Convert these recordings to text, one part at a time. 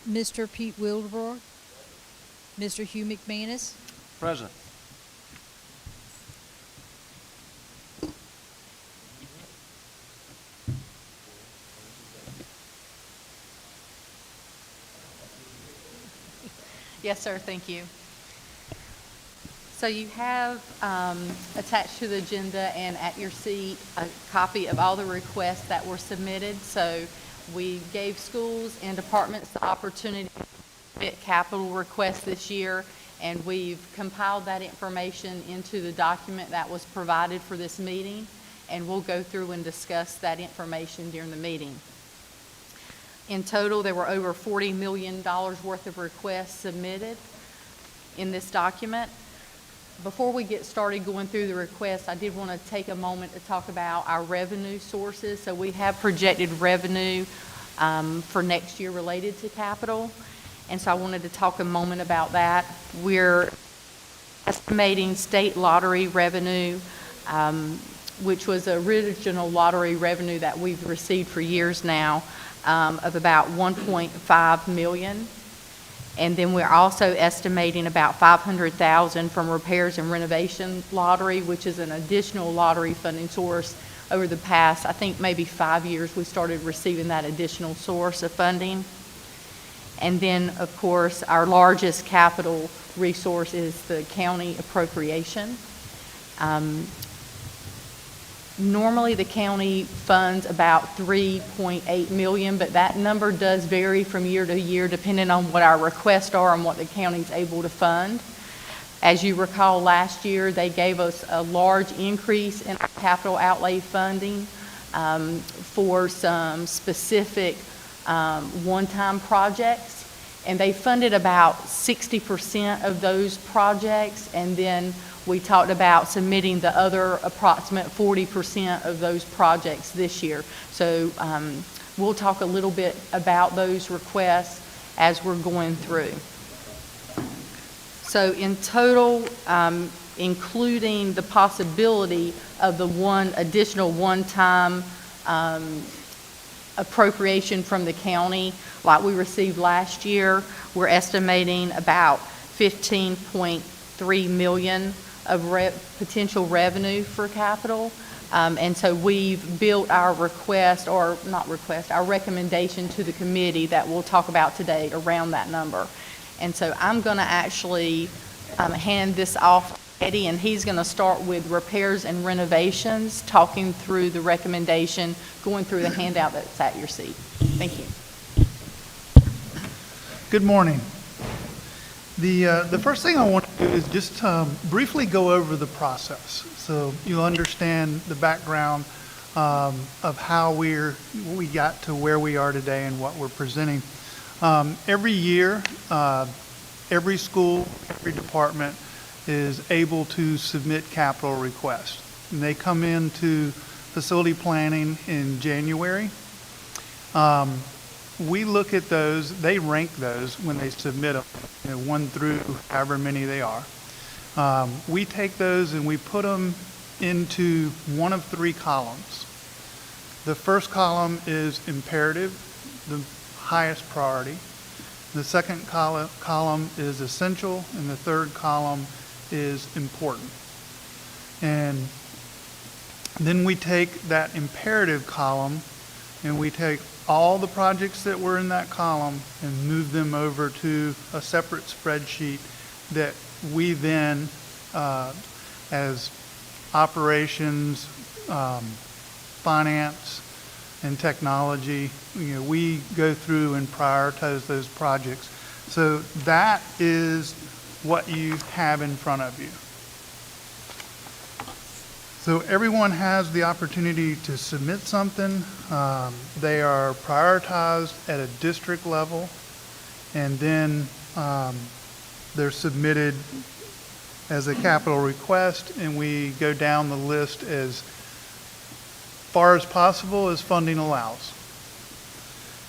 Mr. Pete Wildebohr, Mr. Hugh McManus, Present. Yes, sir. Thank you. So you have attached to the agenda and at your seat a copy of all the requests that were submitted. So we gave schools and departments the opportunity to submit capital requests this year, and we've compiled that information into the document that was provided for this meeting, and we'll go through and discuss that information during the meeting. In total, there were over $40 million worth of requests submitted in this document. Before we get started going through the requests, I did want to take a moment to talk about our revenue sources. So we have projected revenue for next year related to capital. And so I wanted to talk a moment about that. We're estimating state lottery revenue, which was original lottery revenue that we've received for years now, of about $1.5 million. And then we're also estimating about $500,000 from repairs and renovation lottery, which is an additional lottery funding source. Over the past, I think maybe 5 years, we started receiving that additional source of funding. And then, of course, our largest capital resource is the county appropriation. Normally, the county funds about $3.8 million, but that number does vary from year to year depending on what our requests are and what the county's able to fund. As you recall, last year, they gave us a large increase in our capital outlay funding for some specific one-time projects, and they funded about 60% of those projects, and then we talked about submitting the other approximate 40% of those projects this year. So we'll talk a little bit about those requests as we're going through. So in total, including the possibility of the additional one-time appropriation from the county, like we received last year, we're estimating about $15.3 million of potential revenue for capital. And so we've built our our recommendation to the committee that we'll talk about today around that number. And so I'm going to actually hand this off to Eddie, and he's going to start with repairs and renovations, talking through the recommendation, going through the handout that's at your seat. Thank you. Good morning. The first thing I want to do is just briefly go over the process so you'll understand the background of how we got to where we are today and what we're presenting. Every year, every school, every department is able to submit capital requests. And they come into facility planning in January. We look at those, they rank those when they submit them, 1 through however many they are. We take those and we put them into one of 3 columns. The first column is imperative, the highest priority. The second column is essential, and the third column is important. And then we take that imperative column and we take all the projects that were in that column and move them over to a separate spreadsheet that we then, as operations, finance, and technology, we go through and prioritize those projects. So that is what you have in front of you. So everyone has the opportunity to submit something. They are prioritized at a district level, and then they're submitted as a capital request, and we go down the list as far as possible as funding allows.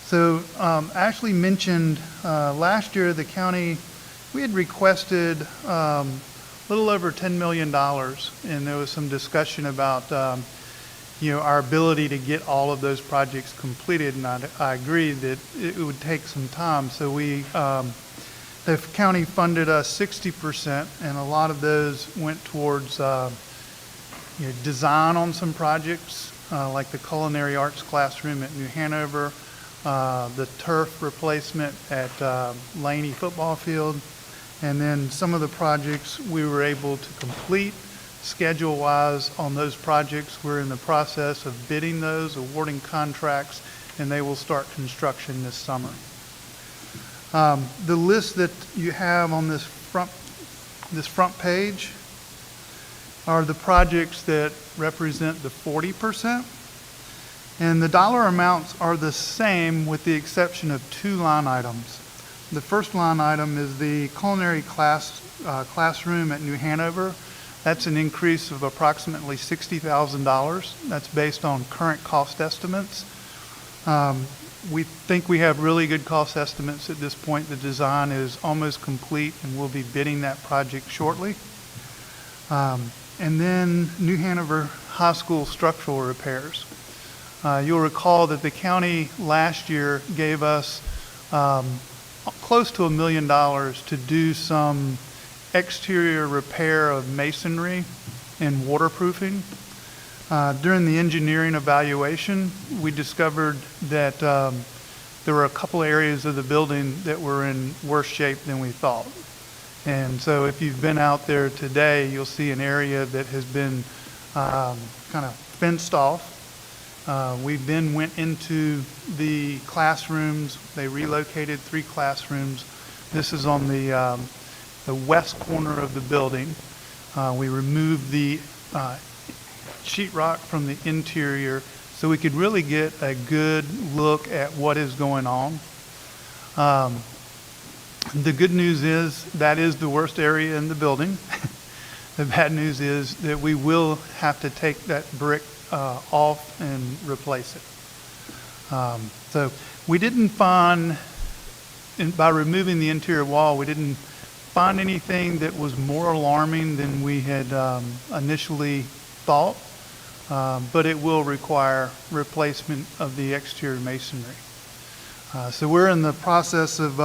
So Ashley mentioned last year the county, we had requested little over $10 million, and there was some discussion about our ability to get all of those projects completed, and I agree that it would take some time. So the county funded us 60%, and a lot of those went towards design on some projects, like the culinary arts classroom at New Hanover, the turf replacement at Laney football field, and then some of the projects we were able to complete schedule-wise on those projects. We're in the process of bidding those, awarding contracts, and they will start construction this summer. The list that you have on this front page are the projects that represent the 40%, and the dollar amounts are the same with the exception of two line items. The first line item is the culinary classroom at New Hanover. That's an increase of approximately $60,000. That's based on current cost estimates. We think we have really good cost estimates at this point. The design is almost complete, and we'll be bidding that project shortly. And then New Hanover High School structural repairs. You'll recall that the county last year gave us close to $1 million to do some exterior repair of masonry and waterproofing. During the engineering evaluation, we discovered that there were a couple areas of the building that were in worse shape than we thought. And so if you've been out there today, you'll see an area that has been kind of fenced off. We then went into the classrooms. They relocated 3 classrooms. This is on the west corner of the building. We removed the sheetrock from the interior so we could really get a good look at what is going on. The good news is that is the worst area in the building. The bad news is that we will have to take that brick off and replace it. So we didn't find, by removing the interior wall, we didn't find anything that was more alarming than we had initially thought, but it will require replacement of the exterior masonry. So we're in the process of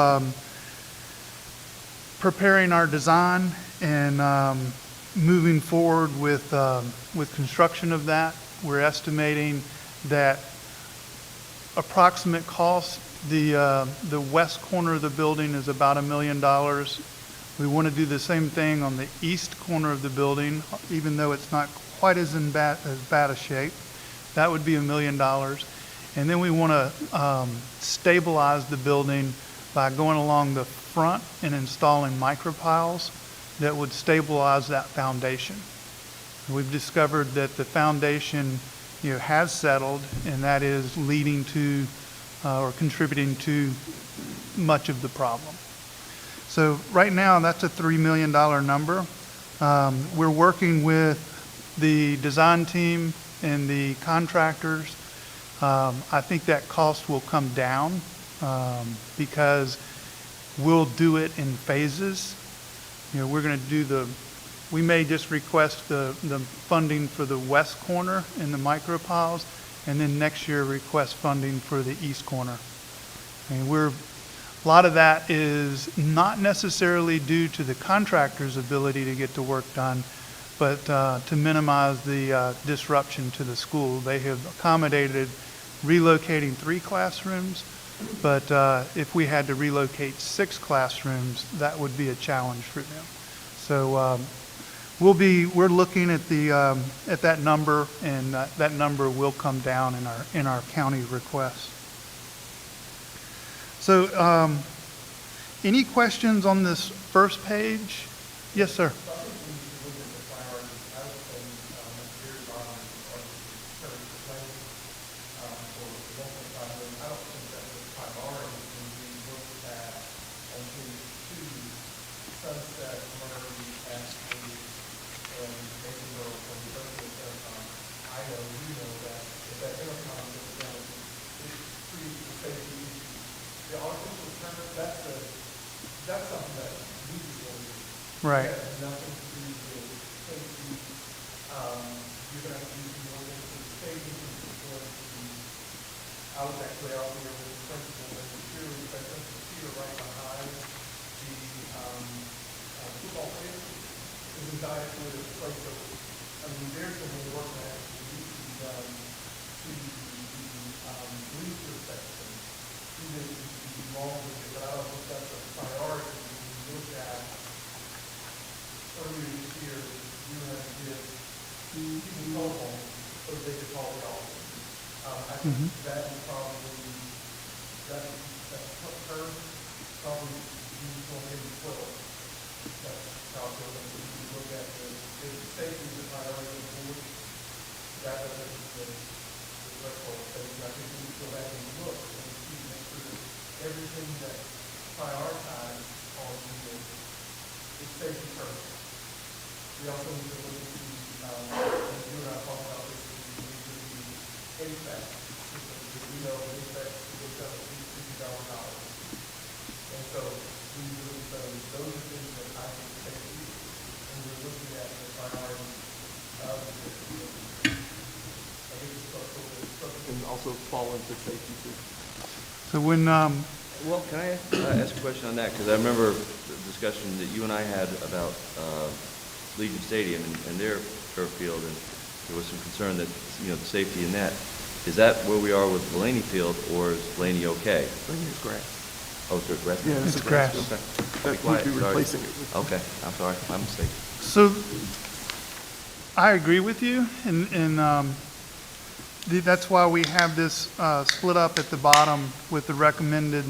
preparing our design and moving forward with construction of that. We're estimating that approximate cost, the west corner of the building is about $1 million. We want to do the same thing on the east corner of the building, even though it's not quite as bad a shape. That would be $1 million. And then we want to stabilize the building by going along the front and installing micropiles that would stabilize that foundation. We've discovered that the foundation, has settled, and that is leading to or contributing to much of the problem. So right now, that's a $3 million number. We're working with the design team and the contractors. I think that cost will come down because we'll do it in phases. We're going to we may just request the funding for the west corner in the micropiles, and then next year request funding for the east corner. A lot of that is not necessarily due to the contractor's ability to get the work done, but to minimize the disruption to the school. They have accommodated relocating 3 classrooms, but if we had to relocate 6 classrooms, that would be a challenge for them. So we're looking at that number, and that number will come down in our county request. So any questions on this first page? Yes, sir. Right. Nothing to do with safety. You're going to have to use more than safety I was actually out here with the principal and the cheerleaders, I think the cheer right behind the football field is in dire need of place of, I mean, there's some work that has to be done to the bleacher section, even the longer, but I don't think that's a priority when you look at earlier this year, you had this, people call home, so they could call it off. I think that is probably, that curve probably needs to maybe 12. That's how it goes. If you look at the safety is a priority of the board, that doesn't the threshold safety. I think we need to go back and look and see, make sure that everything that prioritized on the is safety first. We also need to look into, and you and I talked about this, we need to be HVAC system, because we know HVAC goes up to $50,000. And so we need to look at those are things that I think safety, and we're looking at the priorities of the safety. I think it's structural. Can also fall into safety too. So when, Well, can I ask a question on that? Because I remember the discussion that you and I had about Legion Stadium and their turf field, and there was some concern that, the safety in that. Is that where we are with Delaney Field, or is Delaney okay? It's grass. Oh, it's grass? Yeah, it's grass. Okay. That Be quiet, we'd be sorry. replacing it with. Okay, I'm sorry, my mistake. so I agree with you, and that's why we have this split up at the bottom with the recommended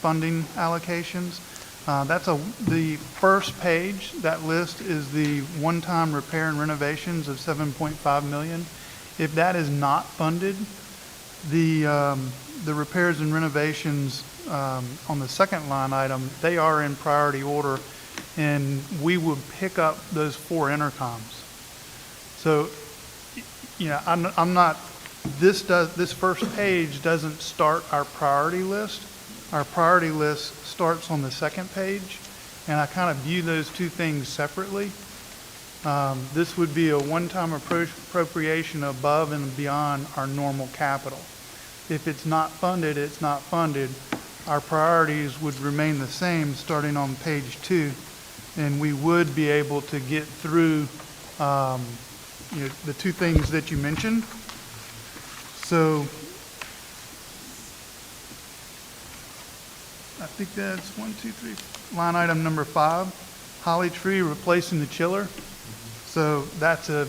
funding allocations. The first page, that list is the one-time repair and renovations of $7.5 million. If that is not funded, the repairs and renovations on the second line item, they are in priority order, and we would pick up those 4 intercoms. So, I'm not. This first page doesn't start our priority list. Our priority list starts on the second page, and I kind of view those two things separately. This would be a one-time appropriation above and beyond our normal capital. If it's not funded, it's not funded. Our priorities would remain the same starting on page 2, and we would be able to get through the two things that you mentioned. So I think that's 1, 2, 3. Line item number 5, Holly Tree replacing the chiller. So that's a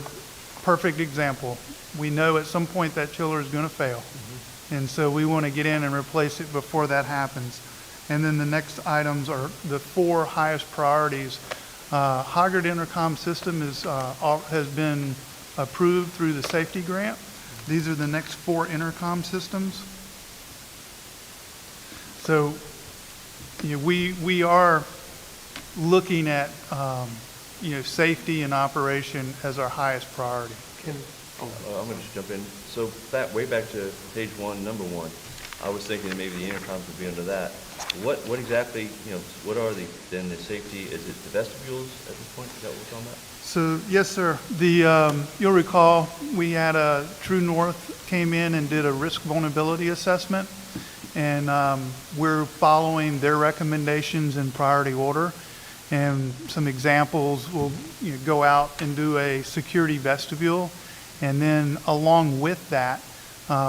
perfect example. We know at some point that chiller is going to fail. And so we want to get in and replace it before that happens. And then the next items are the 4 highest priorities. Hoggard Intercom System has been approved through the safety grant. These are the next 4 intercom systems. So we are looking at safety and operation as our highest priority. I'm going to just jump in. So way back to page 1, number 1, I was thinking that maybe the intercoms would be under that. What exactly, what are the safety, is it the vestibules at this point? Is that what we're talking about? So, yes, sir. You'll recall we had True North came in and did a risk vulnerability assessment, and we're following their recommendations in priority order. And some examples will go out and do a security vestibule, and then along with that,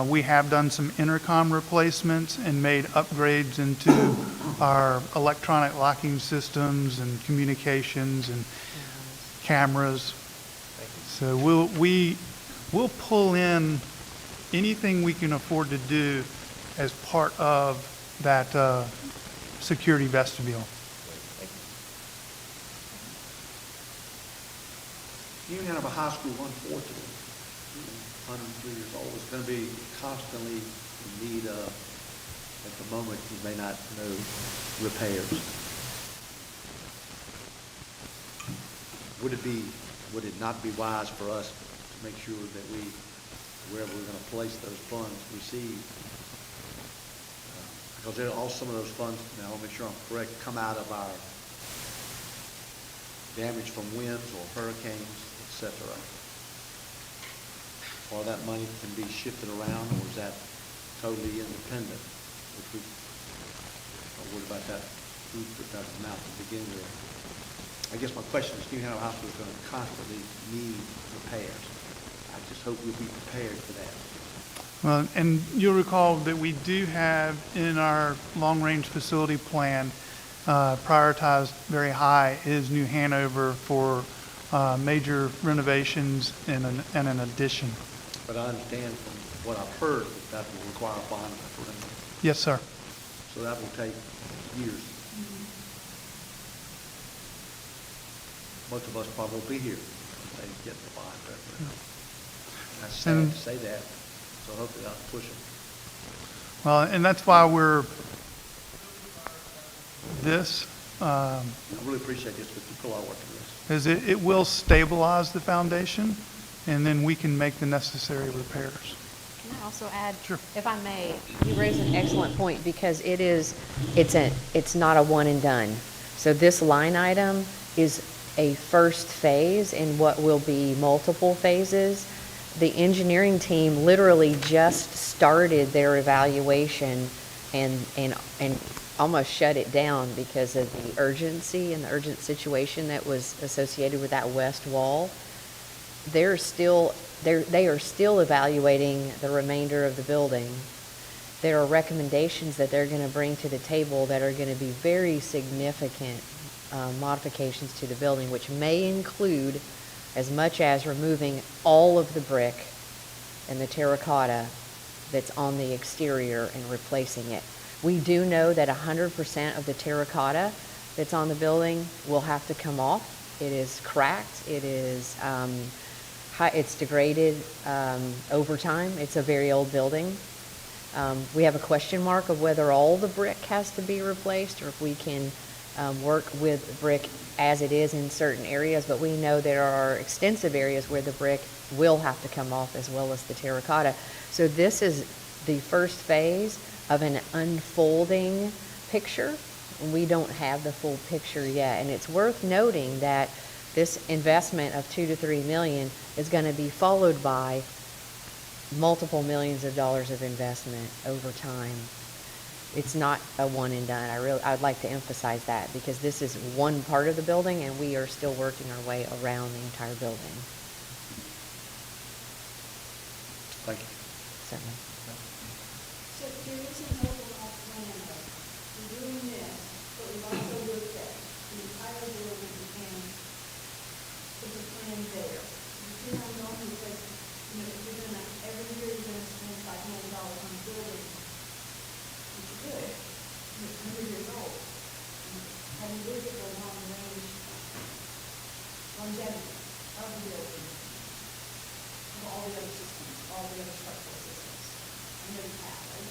we have done some intercom replacements and made upgrades into our electronic locking systems and communications and cameras. So we'll pull in anything we can afford to do as part of that security vestibule. Even out of a high school, unfortunately, 103 years old, is going to be constantly in need of, at the moment, you may not know, repairs. Would it not be wise for us to make sure that wherever we're going to place those funds received, because some of those funds, now I'll make sure I'm correct, come out of our damage from winds or hurricanes, etc. Or that money can be shifted around, or is that totally independent, which we are worried about that, who put that amount to begin with. I guess my question is, New Hanover Hospital is going to constantly need repairs. I just hope we'll be prepared for that. Well, and you'll recall that we do have in our long-range facility plan, prioritized very high is New Hanover for major renovations and an addition. But I understand from what I've heard that that will require a bond referendum, Yes, sir. so that will take years. Most of us probably won't be here when they get the bond referendum. That's sad And- to say that, so hopefully I'll push them. Well, and that's why we're this, I really appreciate this, but you put a lot of work into this. is it will stabilize the foundation, and then we can make the necessary repairs. Can I also add? Sure. If I may, you raise an excellent point because it's not a one and done. So this line item is a first phase in what will be multiple phases. The engineering team literally just started their evaluation and almost shut it down because of the urgency and the urgent situation that was associated with that west wall. They are still evaluating the remainder of the building. There are recommendations that they're going to bring to the table that are going to be very significant modifications to the building, which may include as much as removing all of the brick and the terracotta that's on the exterior and replacing it. We do know that 100% of the terracotta that's on the building will have to come off. It is cracked. It is it's degraded over time. It's a very old building. We have a question mark of whether all the brick has to be replaced or if we can work with brick as it is in certain areas, but we know there are extensive areas where the brick will have to come off as well as the terracotta. So this is the first phase of an unfolding picture. We don't have the full picture yet, and it's worth noting that this investment of $2 to $3 million is going to be followed by multiple millions of dollars of investment over time. It's not a one and done. I'd like to emphasize that because this is one part of the building and we are still working our way around the entire building. Thank you. Certainly. So there is an overall plan of we're doing this, but we've also looked at the entire building and there's a plan there. You see how I'm going? Because, you know, if you're gonna, every year you're gonna spend $5 million on the building, which is good, and it's 100 years old. Have you looked at the long range longevity of the building, of all the other systems, all the other structural systems? I know you have, right?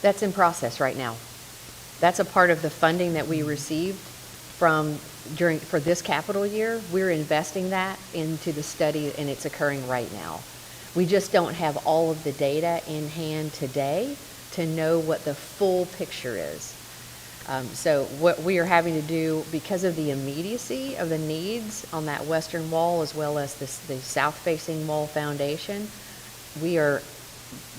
That's in process right now. That's a part of the funding that we received for this capital year. We're investing that into the study and it's occurring right now. We just don't have all of the data in hand today to know what the full picture is. So what we are having to do, because of the immediacy of the needs on that western wall as well as the south-facing wall foundation, we are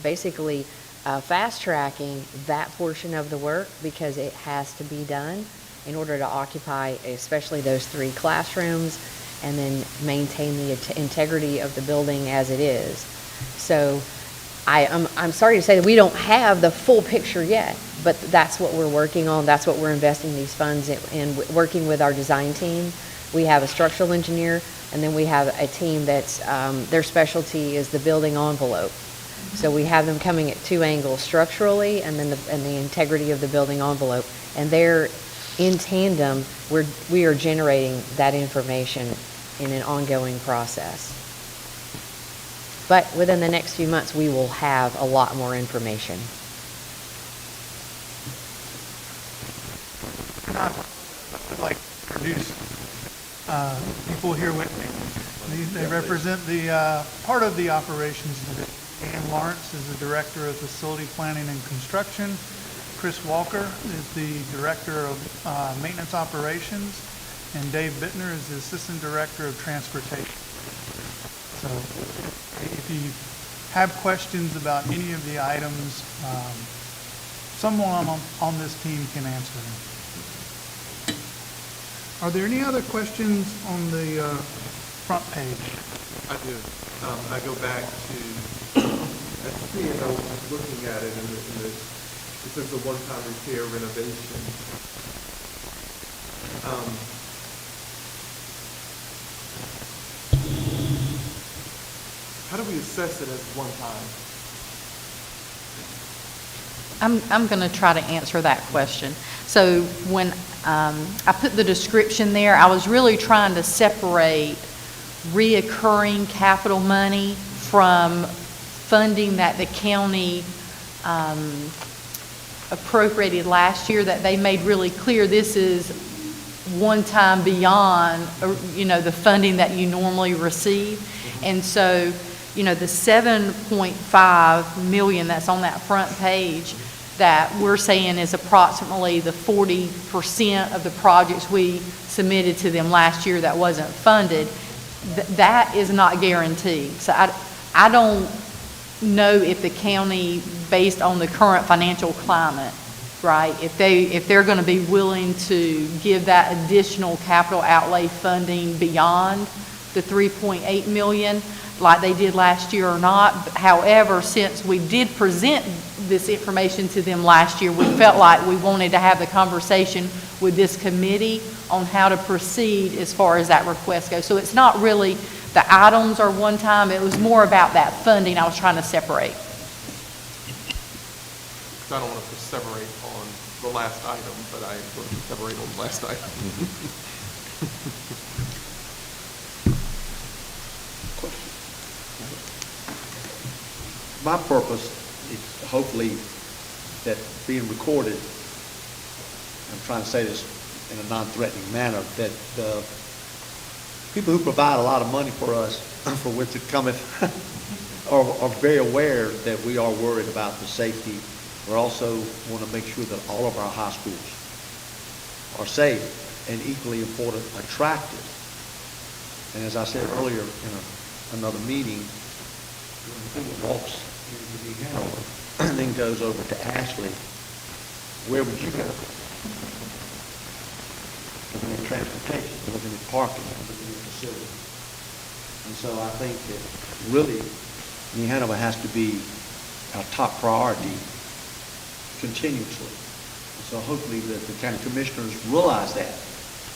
basically fast-tracking that portion of the work because it has to be done in order to occupy especially those 3 classrooms and then maintain the integrity of the building as it is. So I'm sorry to say that we don't have the full picture yet, but that's what we're working on. That's what we're investing these funds in, and working with our design team. We have a structural engineer, and then we have a team that's, their specialty is the building envelope. So we have them coming at 2 angles structurally and then the integrity of the building envelope. And they're in tandem, we are generating that information in an ongoing process. But within the next few months, we will have a lot more information. I'd like to introduce people here with me. They represent the part of the operations division. Ann Lawrence is the Director of Facility Planning and Construction. Chris Walker is the Director of Maintenance Operations. And Dave Bittner is the Assistant Director of Transportation. So if you have questions about any of the items, someone on this team can answer them. Are there any other questions on the front page? I do. I go back to, I see, and I was looking at it, and it says the one-time repair renovation. How do we assess it as one time? I'm going to try to answer that question. So when I put the description there, I was really trying to separate reoccurring capital money from funding that the county appropriated last year, that they made really clear this is one time beyond, the funding that you normally receive. And so, the 7.5 million that's on that front page that we're saying is approximately the 40% of the projects we submitted to them last year that wasn't funded, that is not guaranteed. So I don't know if the county, based on the current financial climate, right, if they're going to be willing to give that additional capital outlay funding beyond the 3.8 million like they did last year or not. However, since we did present this information to them last year, we felt like we wanted to have the conversation with this committee on how to proceed as far as that request goes. So it's not really the items are one time, it was more about that funding I was trying to separate. Because I don't want us to separate on the last item, but I want to separate on the last item. My purpose is hopefully that being recorded, I'm trying to say this in a non-threatening manner, that people who provide a lot of money for us, for which it cometh, are very aware that we are worried about the safety. We also want to make sure that all of our high schools are safe and, equally important, attractive. And as I said earlier in another meeting, when the thing walks into the Hanover and then goes over to Ashley, where would you go? Looking at transportation, looking at parking, looking at facilities. And so I think that really New Hanover has to be our top priority continuously. So hopefully that the county commissioners realize that.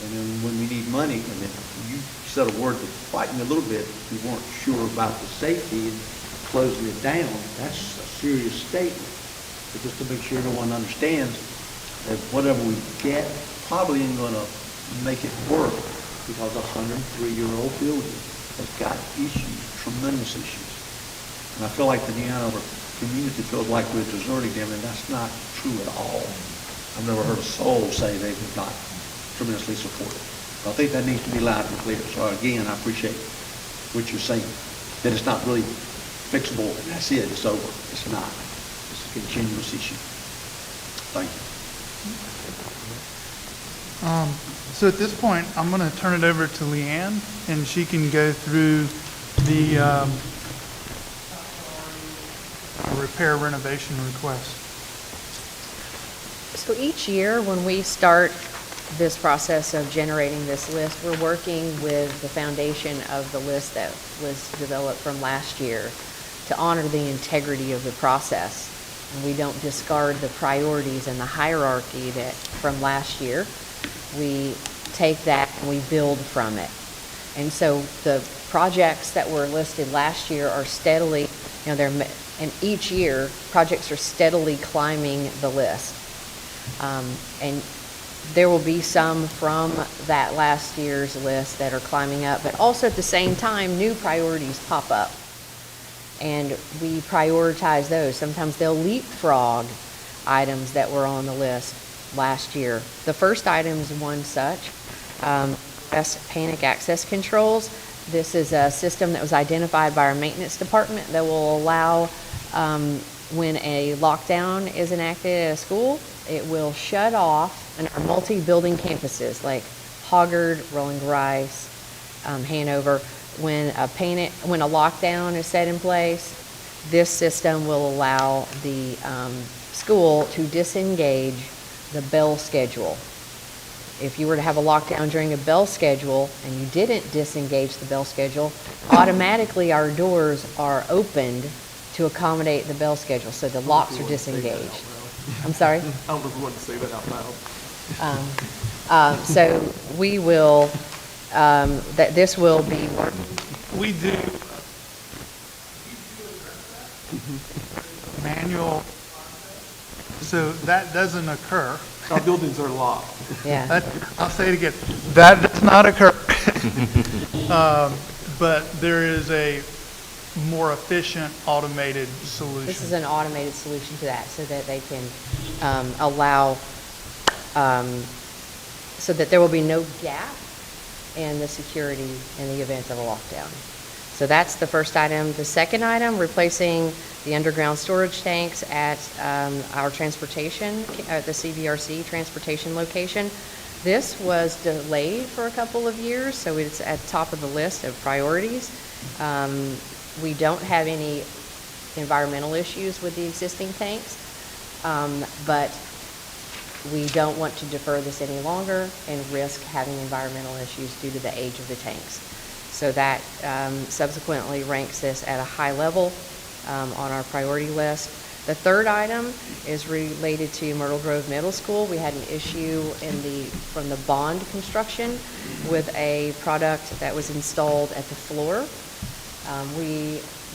And then when we need money, and then you said a word that frightened me a little bit, we weren't sure about the safety and closing it down. That's a serious statement. But just to make sure everyone understands that whatever we get probably ain't going to make it work, because a 103-year-old building has got issues, tremendous issues. And I feel like the New Hanover community feels like we're deserting them, and that's not true at all. I've never heard a soul say they were not tremendously supportive. I think that needs to be loud and clear. So again, I appreciate what you're saying, that it's not really fixable and that's it, it's over. It's not. It's a continuous issue. Thank you. So at this point, I'm going to turn it over to Leanne, and she can go through the repair renovation request. So each year when we start this process of generating this list, we're working with the foundation of the list that was developed from last year to honor the integrity of the process. And we don't discard the priorities and the hierarchy that from last year. We take that and we build from it. And so the projects that were listed last year are steadily, and each year projects are steadily climbing the list. And there will be some from that last year's list that are climbing up, but also at the same time, new priorities pop up. And we prioritize those. Sometimes they'll leapfrog items that were on the list last year. The first item is one such, panic access controls. This is a system that was identified by our maintenance department that will allow, when a lockdown is enacted at a school, it will shut off in our multi-building campuses like Hoggard, Rolling Rice, Hanover. When a lockdown is set in place, This system will allow the school to disengage the bell schedule. If you were to have a lockdown during a bell schedule and you didn't disengage the bell schedule, automatically our doors are opened to accommodate the bell schedule, so the locks are disengaged. I'm sorry? I don't know if we want to say that out loud. So we will, that this will be working. We do manual, so that doesn't occur. Our buildings are locked. Yeah. I'll say it again, that does not occur. But there is a more efficient automated solution. This is an automated solution to that, so that they can allow, so that there will be no gap in the security in the event of a lockdown. So that's the first item. The second item, replacing the underground storage tanks at our transportation, at the CVRC transportation location. This was delayed for a couple of years, so it's at the top of the list of priorities. We don't have any environmental issues with the existing tanks, but we don't want to defer this any longer and risk having environmental issues due to the age of the tanks. So that subsequently ranks this at a high level on our priority list. The third item is related to Myrtle Grove Middle School. We had an issue from the bond construction with a product that was installed at the floor.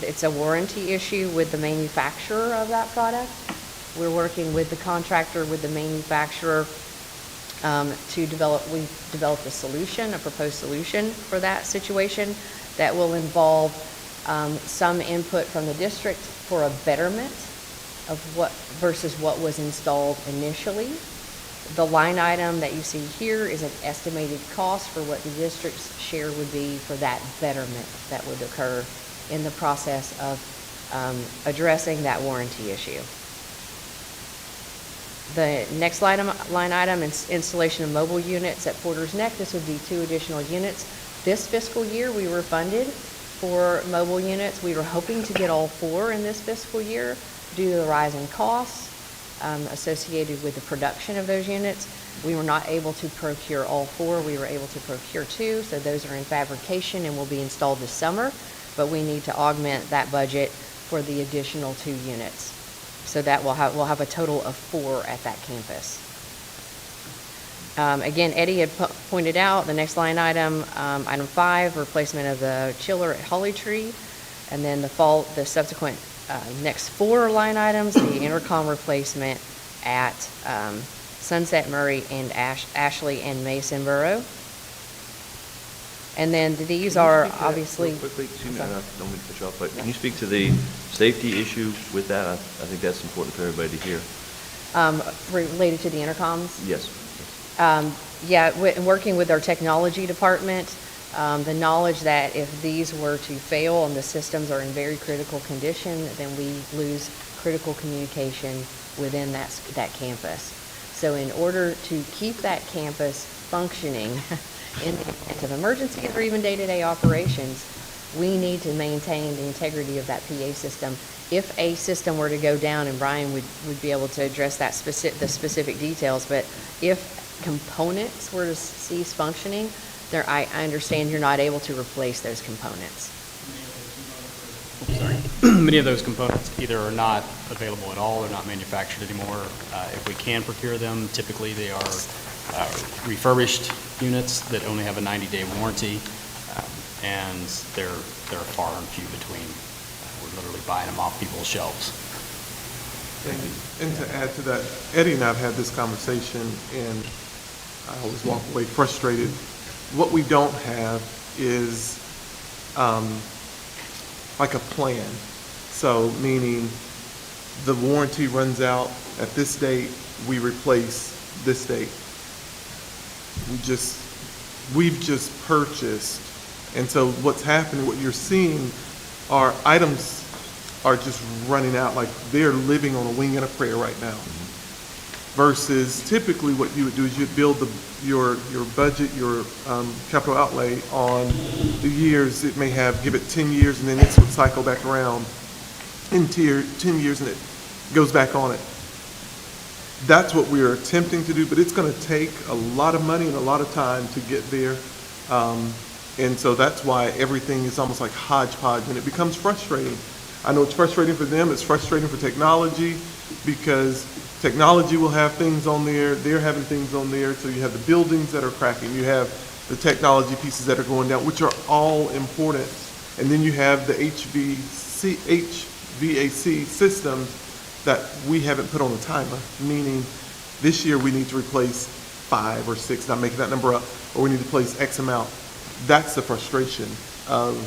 It's a warranty issue with the manufacturer of that product. We're working with the contractor, with the manufacturer, we've developed a solution, a proposed solution for that situation that will involve some input from the district for a betterment of versus what was installed initially. The line item that you see here is an estimated cost for what the district's share would be for that betterment that would occur in the process of addressing that warranty issue. The next line item is installation of mobile units at Porter's Neck. This would be 2 additional units. This fiscal year, we were funded for mobile units. We were hoping to get all 4 in this fiscal year. Due to the rise in costs associated with the production of those units, we were not able to procure all 4. We were able to procure 2, so those are in fabrication and will be installed this summer, but we need to augment that budget for the additional 2 units. So that we'll have a total of 4 at that campus. Again, Eddie had pointed out the next line item, item 5, replacement of the chiller at Holly Tree, and then the subsequent next 4 line items, the intercom replacement at Sunset Murray and Ashley and Mason Borough. And then these are obviously... Real quickly, excuse me, I don't mean to cut you off, but can you speak to the safety issue with that? I think that's important for everybody to hear. Related to the intercoms? Yes. Working with our technology department, the knowledge that if these were to fail and the systems are in very critical condition, then we lose critical communication within that campus. So in order to keep that campus functioning in the event of emergencies or even day-to-day operations, we need to maintain the integrity of that PA system. If a system were to go down, and Brian would be able to address that the specific details, but if components were to cease functioning, I understand you're not able to replace those components. Many of those components either are not available at all or not manufactured anymore. If we can procure them, typically they are refurbished units that only have a 90-day warranty, and they're far and few between. We're literally buying them off people's shelves. And to add to that, Eddie and I have had this conversation, and I always walk away frustrated. What we don't have is like a plan. So meaning the warranty runs out at this date, we replace this date. We've just purchased, and so what's happening, what you're seeing are items are just running out, like they're living on a wing and a prayer right now. Versus typically what you would do is you'd build your budget, your capital outlay on the years. It may have, give it 10 years, and then this would cycle back around. in 10 years and it goes back on it. That's what we are attempting to do, but it's going to take a lot of money and a lot of time to get there. And so that's why everything is almost like hodgepodge, and it becomes frustrating. I know it's frustrating for them, it's frustrating for technology, because technology will have things on there, they're having things on there, so you have the buildings that are cracking, you have the technology pieces that are going down, which are all important. And then you have the HVAC systems that we haven't put on a timer, meaning this year we need to replace 5 or 6, not making that number up, or we need to replace X amount. That's the frustration of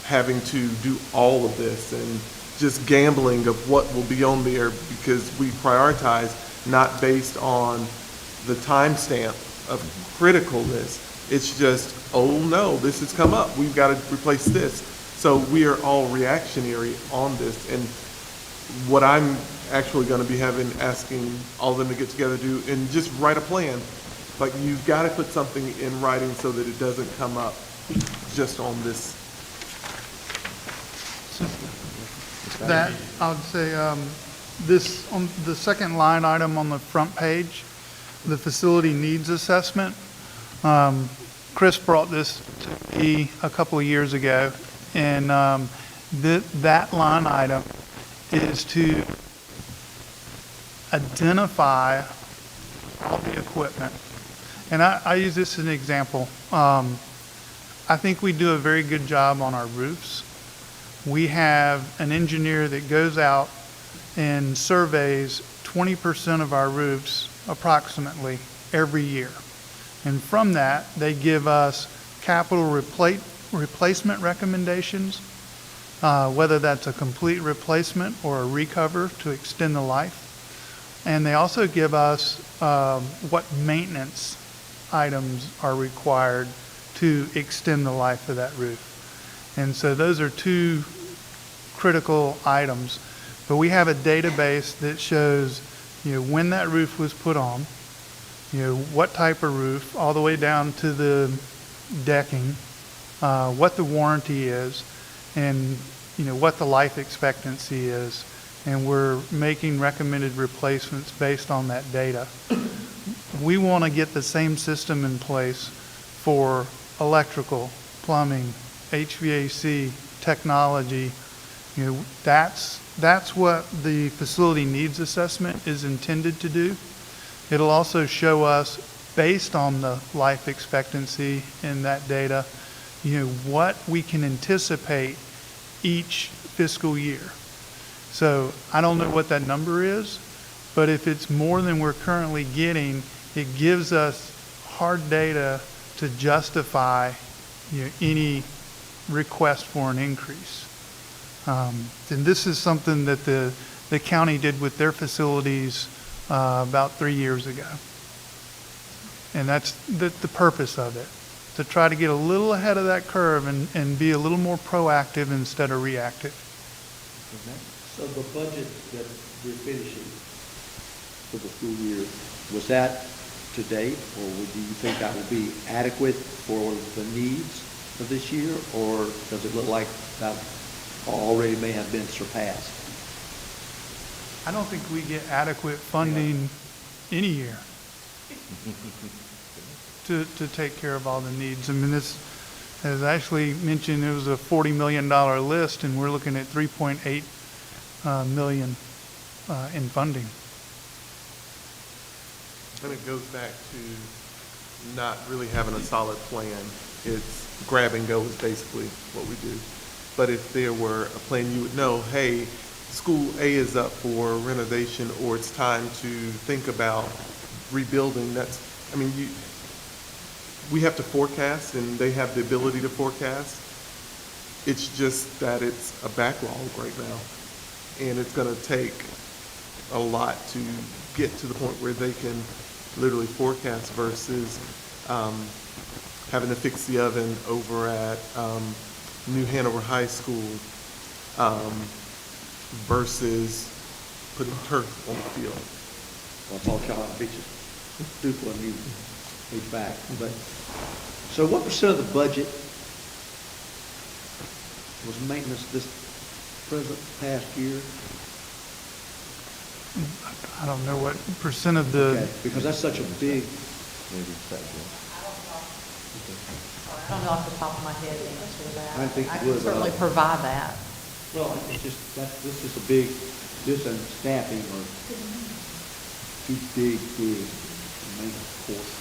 having to do all of this and just gambling of what will be on there, because we prioritize not based on the timestamp of criticalness. It's just, oh no, this has come up, we've got to replace this. So we are all reactionary on this. And what I'm actually going to be asking all of them to get together, do, and just write a plan. Like, you've got to put something in writing so that it doesn't come up just on this. That, I would say, this, on the second line item on the front page, the facility needs assessment. Chris brought this to me a couple of years ago, and that line item is to identify all the equipment. And I use this as an example. I think we do a very good job on our roofs. We have an engineer that goes out and surveys 20% of our roofs approximately every year. And from that, they give us capital replacement recommendations, whether that's a complete replacement or a recover to extend the life. And they also give us what maintenance items are required to extend the life of that roof. And so those are two critical items. But we have a database that shows, when that roof was put on, what type of roof, all the way down to the decking, what the warranty is, and what the life expectancy is. And we're making recommended replacements based on that data. We want to get the same system in place for electrical, plumbing, HVAC, technology. That's what the facility needs assessment is intended to do. It'll also show us, based on the life expectancy in that data, what we can anticipate each fiscal year. So I don't know what that number is, but if it's more than we're currently getting, it gives us hard data to justify any request for an increase. And this is something that the county did with their facilities about 3 years ago. And that's the purpose of it, to try to get a little ahead of that curve and be a little more proactive instead of reactive. So the budget that we're finishing for the school year, was that to date, or do you think that will be adequate for the needs of this year, or does it look like that already may have been surpassed? I don't think we get adequate funding any year to take care of all the needs. I mean, this, as Ashley mentioned, it was a $40 million list, and we're looking at $3.8 million in funding. And it goes back to not really having a solid plan. It's grab and go is basically what we do. But if there were a plan, you would know, hey, school A is up for renovation, or it's time to think about rebuilding. We have to forecast, and they have the ability to forecast. It's just that it's a backlog right now. And it's going to take a lot to get to the point where they can literally forecast versus having to fix the oven over at New Hanover High School versus putting turf on the field. Well, it's all Carolina Beaches, Duke and new HVAC. But, so what percent of the budget was maintenance present past year? I don't know what percent of the, Okay, because that's such a big, Maybe it's that good. I don't know off the top of my head the answer to that. I think I it can would, certainly provide that. well, it's just, this is a big, this and staffing are two big maintenance course.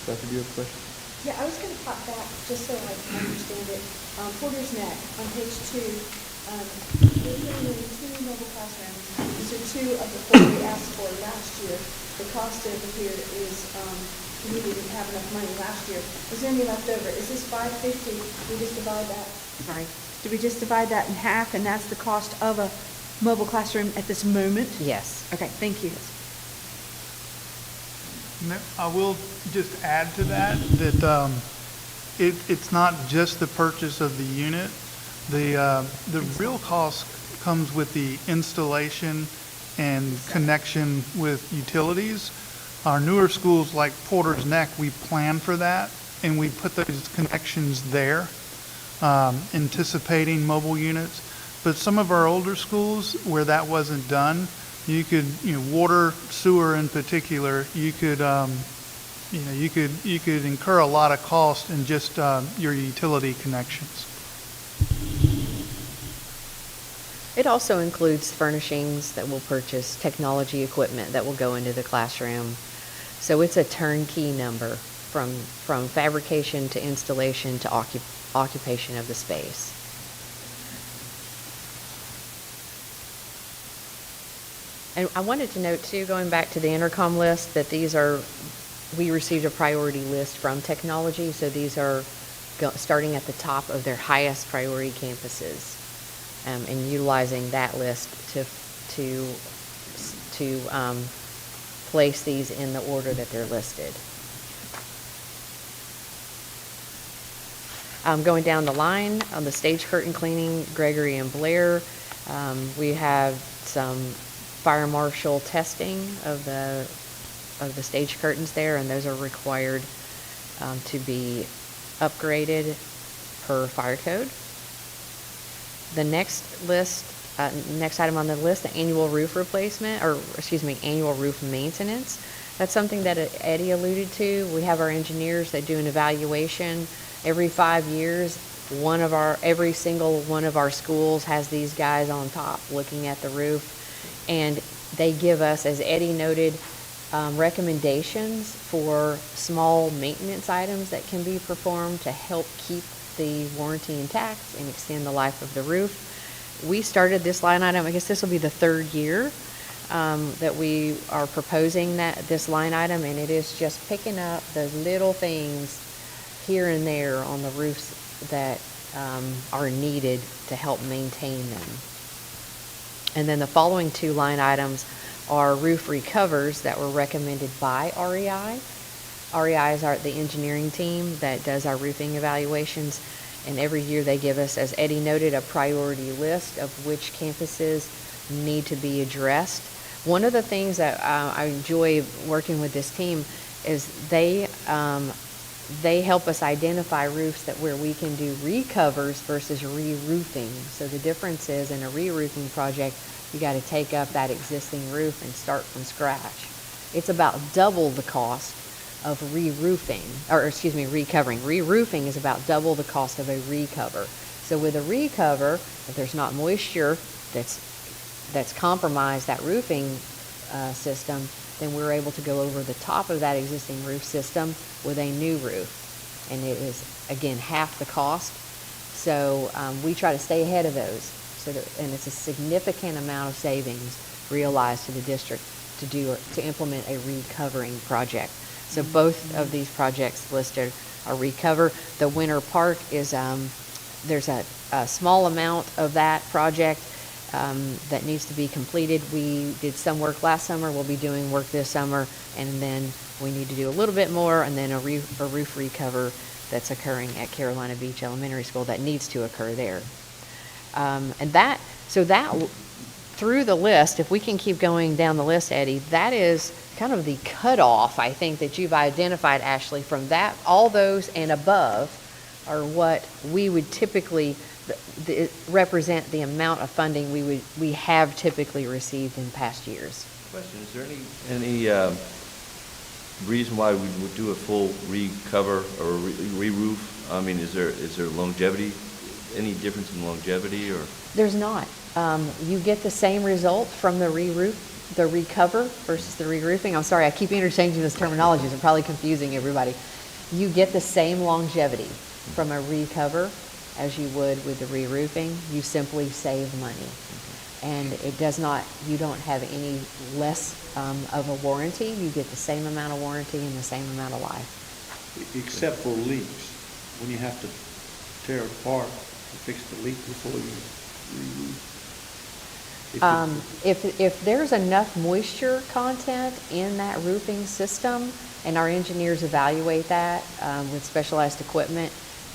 Doctor, do you have a question? Yeah, I was going to pop back, just so I can understand it. Porter's Neck, on page 2, we're putting in 2 mobile classrooms. These are 2 of the 4 we asked for last year. The cost over here is, we didn't have enough money last year. Is there any left over? Is this 550? We just divide that, sorry, do we just divide that in half, and that's the cost of a mobile classroom at this moment? Yes. Okay, thank you. no, I will just add to that, it's not just the purchase of the unit. The real cost comes with the installation and connection with utilities. Our newer schools like Porter's Neck, we plan for that, and we put those connections there, anticipating mobile units. But some of our older schools where that wasn't done, you could, water, sewer in particular, you could incur a lot of cost in just your utility connections. It also includes furnishings that we'll purchase, technology equipment that will go into the classroom. So it's a turnkey number from fabrication to installation to occupation of the space. And I wanted to note too, going back to the intercom list, that we received a priority list from technology, so these are starting at the top of their highest priority campuses, and utilizing that list to place these in the order that they're listed. Going down the line on the stage curtain cleaning, Gregory and Blair, we have some fire marshal testing of the stage curtains there, and those are required to be upgraded per fire code. The next item on the list, the annual roof replacement, annual roof maintenance. That's something that Eddie alluded to. We have our engineers that do an evaluation every 5 years. Every single one of our schools has these guys on top looking at the roof, and they give us, as Eddie noted, recommendations for small maintenance items that can be performed to help keep the warranty intact and extend the life of the roof. We started this line item, I guess this will be the 3rd year that we are proposing this line item, and it is just picking up the little things here and there on the roofs that are needed to help maintain them. And then the following 2 line items are roof recovers that were recommended by REI. REI is the engineering team that does our roofing evaluations, and every year they give us, as Eddie noted, a priority list of which campuses need to be addressed. One of the things that I enjoy working with this team is they help us identify roofs where we can do recovers versus re-roofing. So the difference is, in a re-roofing project, you got to take up that existing roof and start from scratch. It's about double the cost of recovering. Re-roofing is about double the cost of a recover. So with a recover, if there's not moisture that's compromised that roofing system, then we're able to go over the top of that existing roof system with a new roof. And it is, again, half the cost. So we try to stay ahead of those. And it's a significant amount of savings realized to the district to implement a recovering project. So both of these projects listed are recover. The Winter Park is, there's a small amount of that project that needs to be completed. We did some work last summer, we'll be doing work this summer, and then we need to do a little bit more, and then a roof recover that's occurring at Carolina Beach Elementary School that needs to occur there. Through the list, if we can keep going down the list, Eddie, that is kind of the cutoff, I think, that you've identified, Ashley, from that, all those and above are what we would typically represent the amount of funding we have typically received in past years. Question, is there any reason why we would do a full recover or re-roof? I mean, is there longevity, any difference in longevity, or? There's not. You get the same result from the the recover versus the re-roofing. I'm sorry, I keep interchanging those terminologies. I'm probably confusing everybody. You get the same longevity from a recover as you would with the re-roofing. You simply save money. And it does not, you don't have any less of a warranty. You get the same amount of warranty and the same amount of life. Except for leaks, when you have to tear it apart to fix the leak before you re-roof. If there's enough moisture content in that roofing system, and our engineers evaluate that with specialized equipment,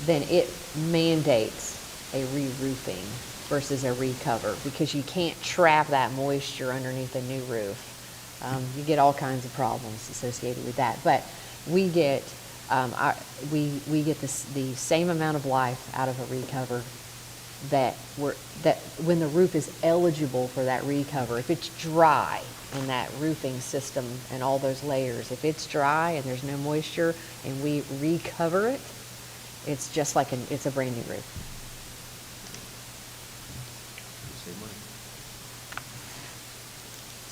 then it mandates a re-roofing versus a recover, because you can't trap that moisture underneath a new roof. You get all kinds of problems associated with that. But we get we get the same amount of life out of a recover that when the roof is eligible for that recover. If it's dry in that roofing system and all those layers, if it's dry and there's no moisture and we recover it, it's just like it's a brand new roof.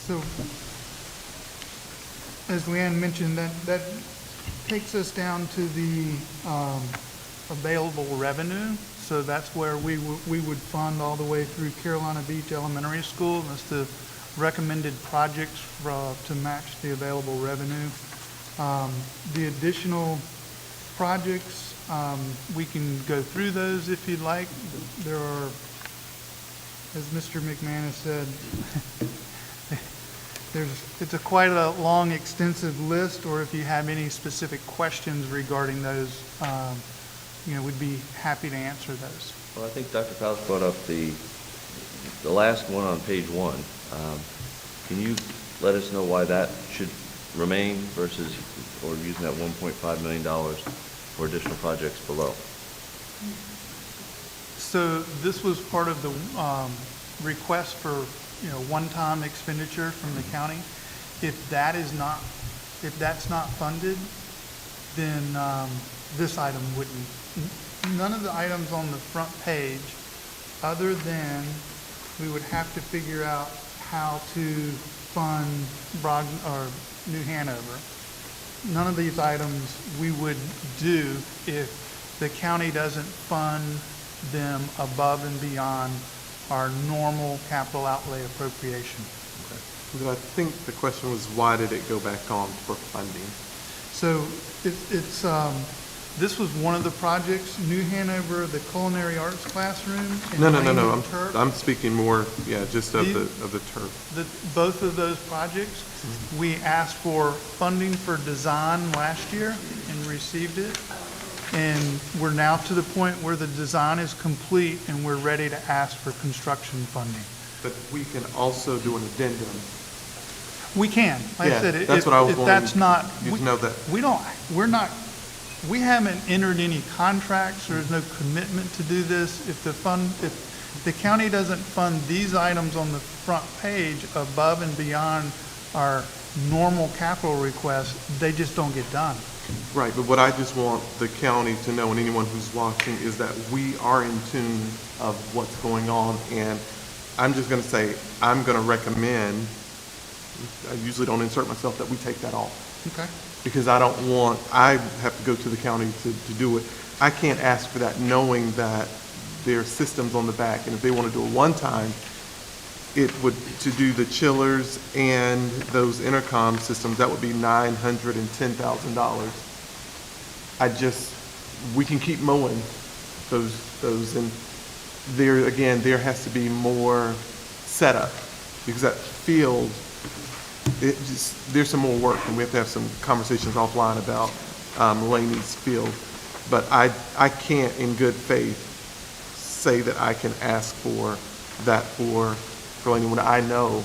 So, as Leanne mentioned, that takes us down to the available revenue. So that's where we would fund all the way through Carolina Beach Elementary School. That's the recommended projects to match the available revenue. The additional projects, we can go through those if you'd like. There are, as Mr. McManus said, it's quite a long, extensive list, or if you have any specific questions regarding those, we'd be happy to answer those. Well, I think Dr. Powell brought up the last one on page 1. Can you let us know why that should remain versus, or using that $1.5 million for additional projects below? So this was part of the request for one-time expenditure from the county. If that's not funded, then this item wouldn't. None of the items on the front page, other than we would have to figure out how to fund New Hanover. None of these items we would do if the county doesn't fund them above and beyond our normal capital outlay appropriation. But I think the question was, why did it go back on for funding? So this was one of the projects, New Hanover, the culinary arts classroom. and No. Raymond Turf. I'm speaking more, just of the turf. Both of those projects, we asked for funding for design last year and received it. And we're now to the point where the design is complete and we're ready to ask for construction funding. But we can also do an addendum. We can. Like I said, that's what I was if wanting that's not, you to know that. we haven't entered any contracts. There's no commitment to do this. If the county doesn't fund these items on the front page above and beyond our normal capital requests, they just don't get done. Right, but what I just want the county to know, and anyone who's watching, is that we are in tune of what's going on. And I'm just going to say, I'm going to recommend, I usually don't insert myself, that we take that off. Okay. Because I have to go to the county to do it. I can't ask for that knowing that there are systems on the back. And if they want to do it one time, it would, to do the chillers and those intercom systems, that would be $910,000. We can keep mowing those, and there has to be more setup, because that field, there's some more work, and we have to have some conversations offline about Laney's field. But I can't in good faith say that I can ask for that for anyone. I know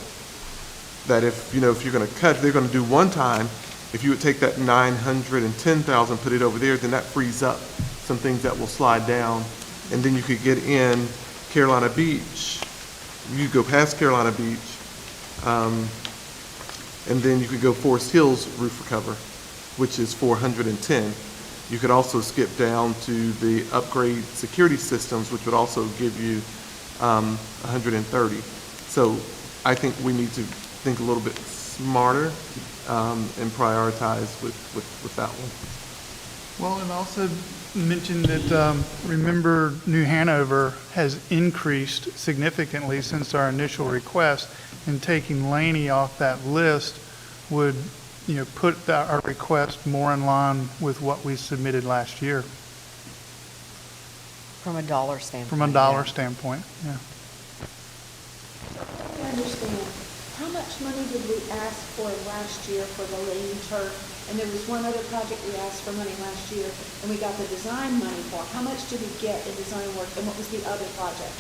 that if you're going to cut, they're going to do one time. If you would take that $910,000, put it over there, then that frees up some things that will slide down, and then you could get in Carolina Beach. You go past Carolina Beach, and then you could go Forest Hills roof recover, which is 410. You could also skip down to the upgrade security systems, which would also give you 130. So I think we need to think a little bit smarter and prioritize with that one. Well, and also mention that, remember, New Hanover has increased significantly since our initial request, and taking Laney off that list would, put our request more in line with what we submitted last year, From a dollar standpoint. from a dollar standpoint, yeah. I understand. How much money did we ask for last year for the lane turf? And there was one other project we asked for money last year, and we got the design money for. How much did we get in design work, and what was the other project?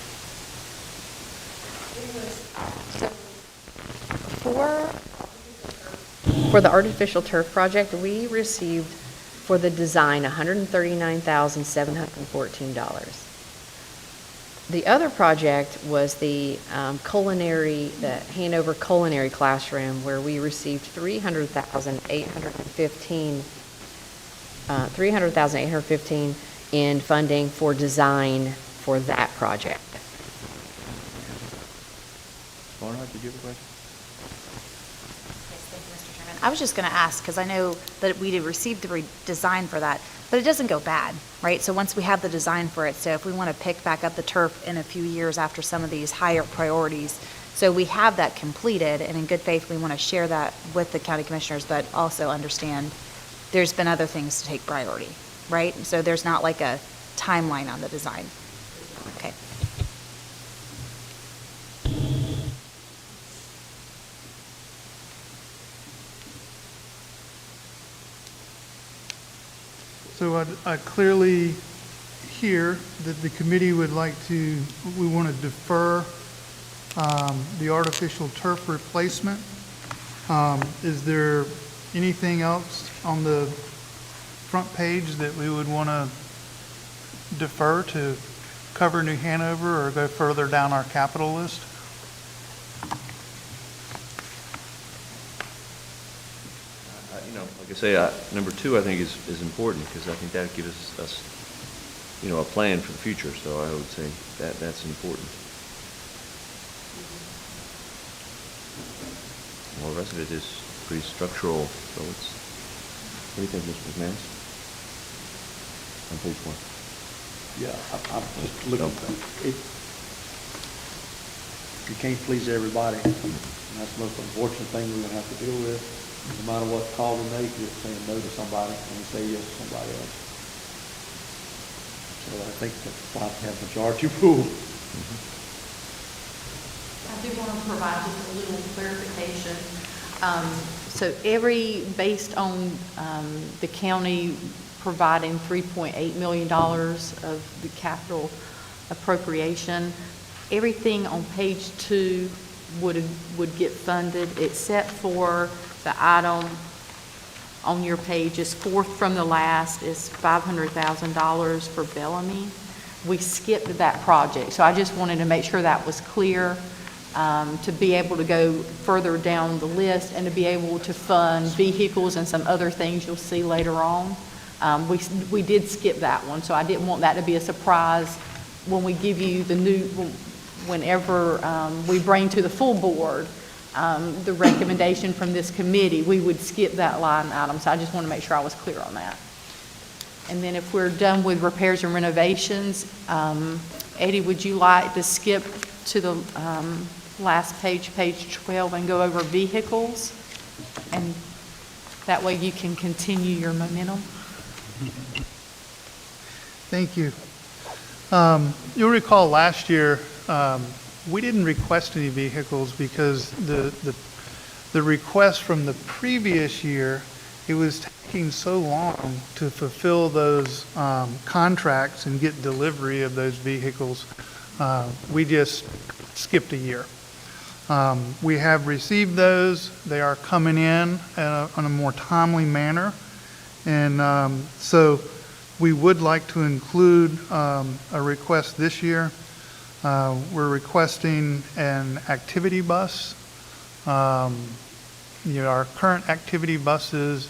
For the artificial turf project, we received for the design $139,714. The other project was the the Hanover culinary classroom, where we received $300,815 in funding for design for that project. Barnhart, did you have a question? Yes, thank you, Mr. Chairman. I was just going to ask, because I know that we did receive the design for that, but it doesn't go bad, right? So once we have the design for it, so if we want to pick back up the turf in a few years after some of these higher priorities, so we have that completed, and in good faith, we want to share that with the county commissioners, but also understand there's been other things to take priority, right? So there's not like a timeline on the design. Okay. So I clearly hear that the committee would like to, we want to defer the artificial turf replacement. Is there anything else on the front page that we would want to defer to cover New Hanover or go further down our capital list? Like I say, number 2, I think is important, because I think that gives us, a plan for the future. So I would say that's important. Well, the rest of it is pretty structural. So what do you think, Mr. McManus? On page 1. Yeah, I'm just looking, you can't please everybody. And that's the most unfortunate thing we're gonna have to deal with. No matter what call we make, we're saying no to somebody and we say yes to somebody else. So I think that's why we have majority rule. I do want to provide just a little clarification. So based on the county providing $3.8 million of the capital appropriation, everything on page 2 would get funded, except for the item on your page is 4th from the last, is $500,000 for Bellamy. We skipped that project, so I just wanted to make sure that was clear, to be able to go further down the list and to be able to fund vehicles and some other things you'll see later on. We did skip that one, so I didn't want that to be a surprise when we give you the new, whenever we bring to the full board the recommendation from this committee, we would skip that line item. So I just want to make sure I was clear on that. And then if we're done with repairs and renovations, Eddie, would you like to skip to the last page, page 12, and go over vehicles? And that way you can continue your momentum. Thank you. You'll recall last year, we didn't request any vehicles because the request from the previous year, it was taking so long to fulfill those contracts and get delivery of those vehicles. We just skipped a year. We have received those. They are coming in a more timely manner. And so We would like to include a request this year. We're requesting an activity bus. Our current activity buses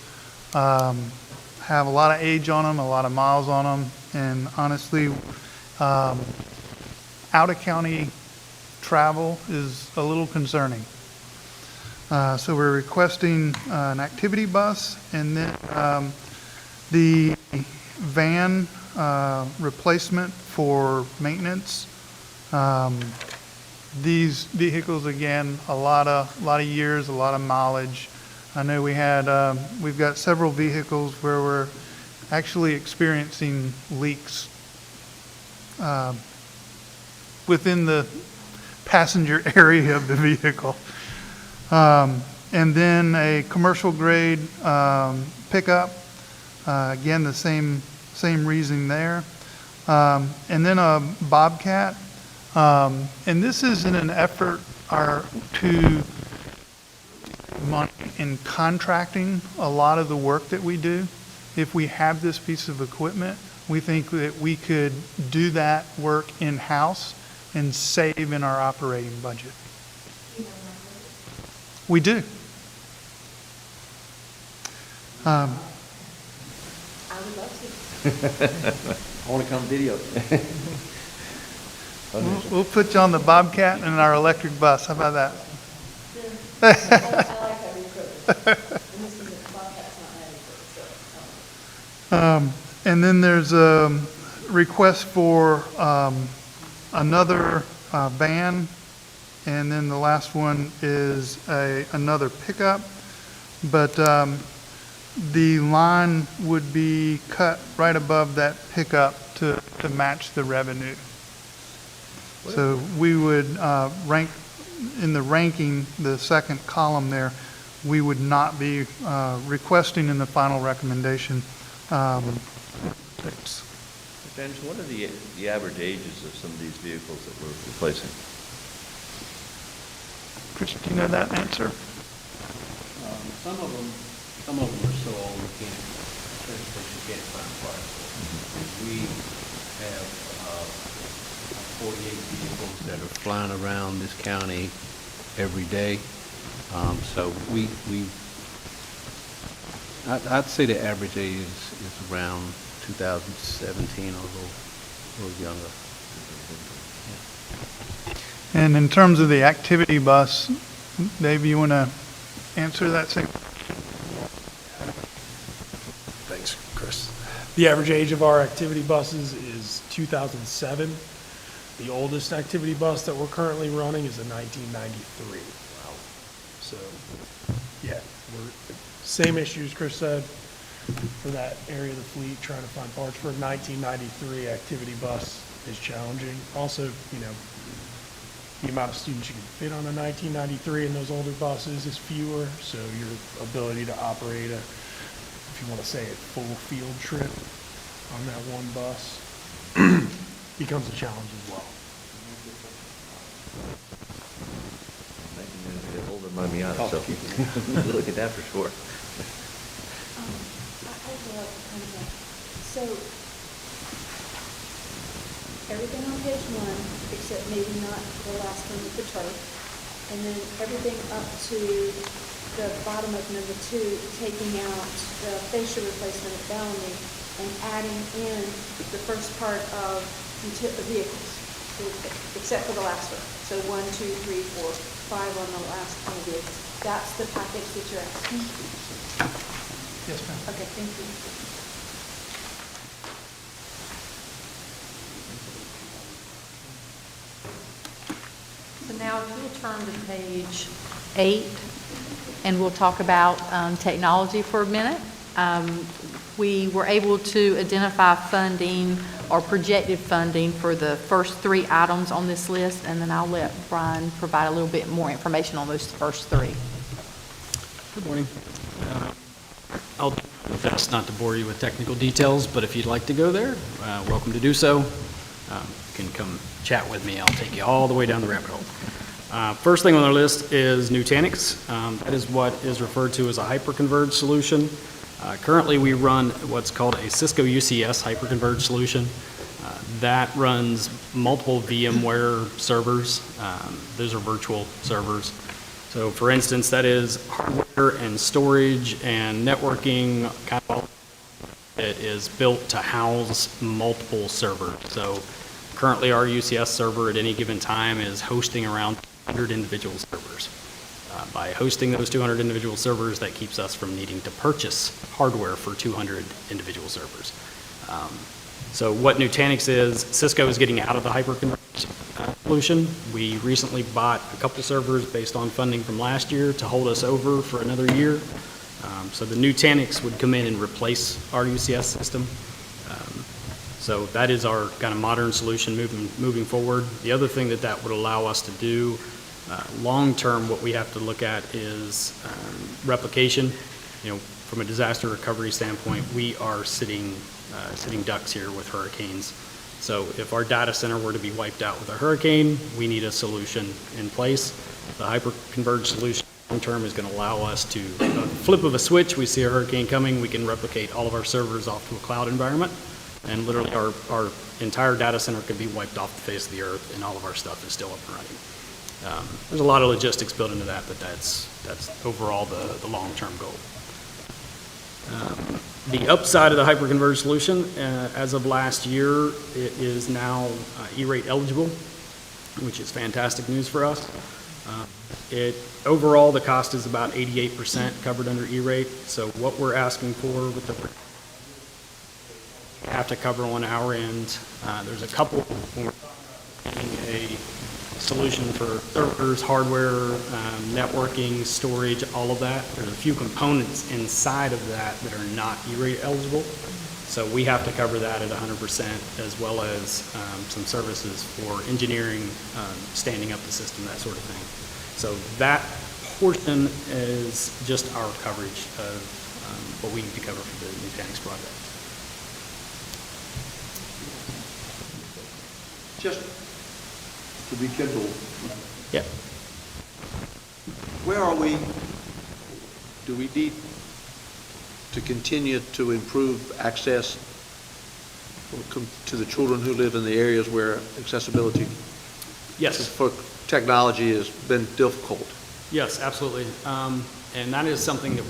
have a lot of age on them, a lot of miles on them, and honestly, out-of-county travel is a little concerning. So we're requesting an activity bus, and then the van replacement for maintenance. These vehicles, again, a lot of years, a lot of mileage. I know we've got several vehicles where we're actually experiencing leaks within the passenger area of the vehicle. And then a commercial grade pickup, again, the same reason there. And then a Bobcat. And this is in an effort to money in contracting a lot of the work that we do. If we have this piece of equipment, we think that we could do that work in-house and save in our operating budget. We do. I would love I want to come video. We'll put you on the Bobcat and our electric bus. How about that? to. I like having equipment. And this is a Bobcat's not having equipment, so. And then there's a request for another van, and then the last one is another pickup. But the line would be cut right above that pickup to match the revenue. So we would rank, in the ranking, the second column there, we would not be requesting in the final recommendation. Benj, what are the average ages of some of these vehicles that we're replacing? Chris, do you know that answer? Some of them are so old transportation can't find parts for. We have 48 vehicles that are flying around this county every day. So I'd say the average age is around 2017 or a little younger. And in terms of the activity bus, Dave, you want to answer that same? Thanks, Chris. The average age of our activity buses is 2007. The oldest activity bus that we're currently running is a 1993. Wow. So, yeah, same issues Chris said for that area of the fleet, trying to find parts for a 1993 activity bus is challenging. Also, the amount of students you can fit on a 1993 in those older buses is fewer, so your ability to operate if you want to say a full field trip on that one bus becomes a challenge as well. Making it older Miami, so we'll look at that for sure. So, everything on page one, except maybe not the last one with the turf, and then everything up to the bottom of number 2, taking out the fascia replacement at Bellamy and adding in the first part of the vehicles, except for the last one. So 1, 2, 3, 4, 5 on the last one of vehicles. That's the package that you're asking? Yes, ma'am. Okay, thank you. So now if you'll turn to page 8, and we'll talk about technology for a minute. We were able to identify funding or projected funding for the first 3 items on this list, and then I'll let Brian provide a little bit more information on those first 3. Good morning. I'll do my best not to bore you with technical details, but if you'd like to go there, welcome to do so. You can come chat with me. I'll take you all the way down the rabbit hole. First thing on our list is Nutanix. That is what is referred to as a hyper-converged solution. Currently, we run what's called a Cisco UCS hyperconverged solution. That runs multiple VMware servers. Those are virtual servers. So for instance, that is hardware and storage and networking, kind of all it is built to house multiple servers. So currently our UCS server at any given time is hosting around 200 individual servers. By hosting those 200 individual servers, that keeps us from needing to purchase hardware for 200 individual servers. So what Nutanix is, Cisco is getting out of the hyperconverged solution. We recently bought a couple servers based on funding from last year to hold us over for another year. So the Nutanix would come in and replace our UCS system. So that is our kind of modern solution moving forward. The other thing that would allow us to do long-term, what we have to look at is replication. You know, from a disaster recovery standpoint, we are sitting ducks here with hurricanes. So if our data center were to be wiped out with a hurricane, we need a solution in place. The hyperconverged solution long-term is going to allow us to, flip of a switch, we see a hurricane coming, we can replicate all of our servers off to a cloud environment, and literally our entire data center could be wiped off the face of the earth, and all of our stuff is still up and running. There's a lot of logistics built into that, but that's overall the long-term goal. The upside of the hyperconverged solution, as of last year, it is now E-rate eligible, which is fantastic news for us. Overall, the cost is about 88% covered under E-rate. So what we're asking for with the we have to cover on our end. There's a couple when we're making a solution for servers, hardware, networking, storage, all of that. There's a few components inside of that are not E-rate eligible. So we have to cover that at 100%, as well as some services for engineering, standing up the system, that sort of thing. So that portion is just our coverage of what we need to cover for the Nutanix project. Just to be kindled, Yeah. where are we? Do we need to continue to improve access to the children who live in the areas where accessibility Yes. for technology has been difficult? Yes, absolutely. And that is something that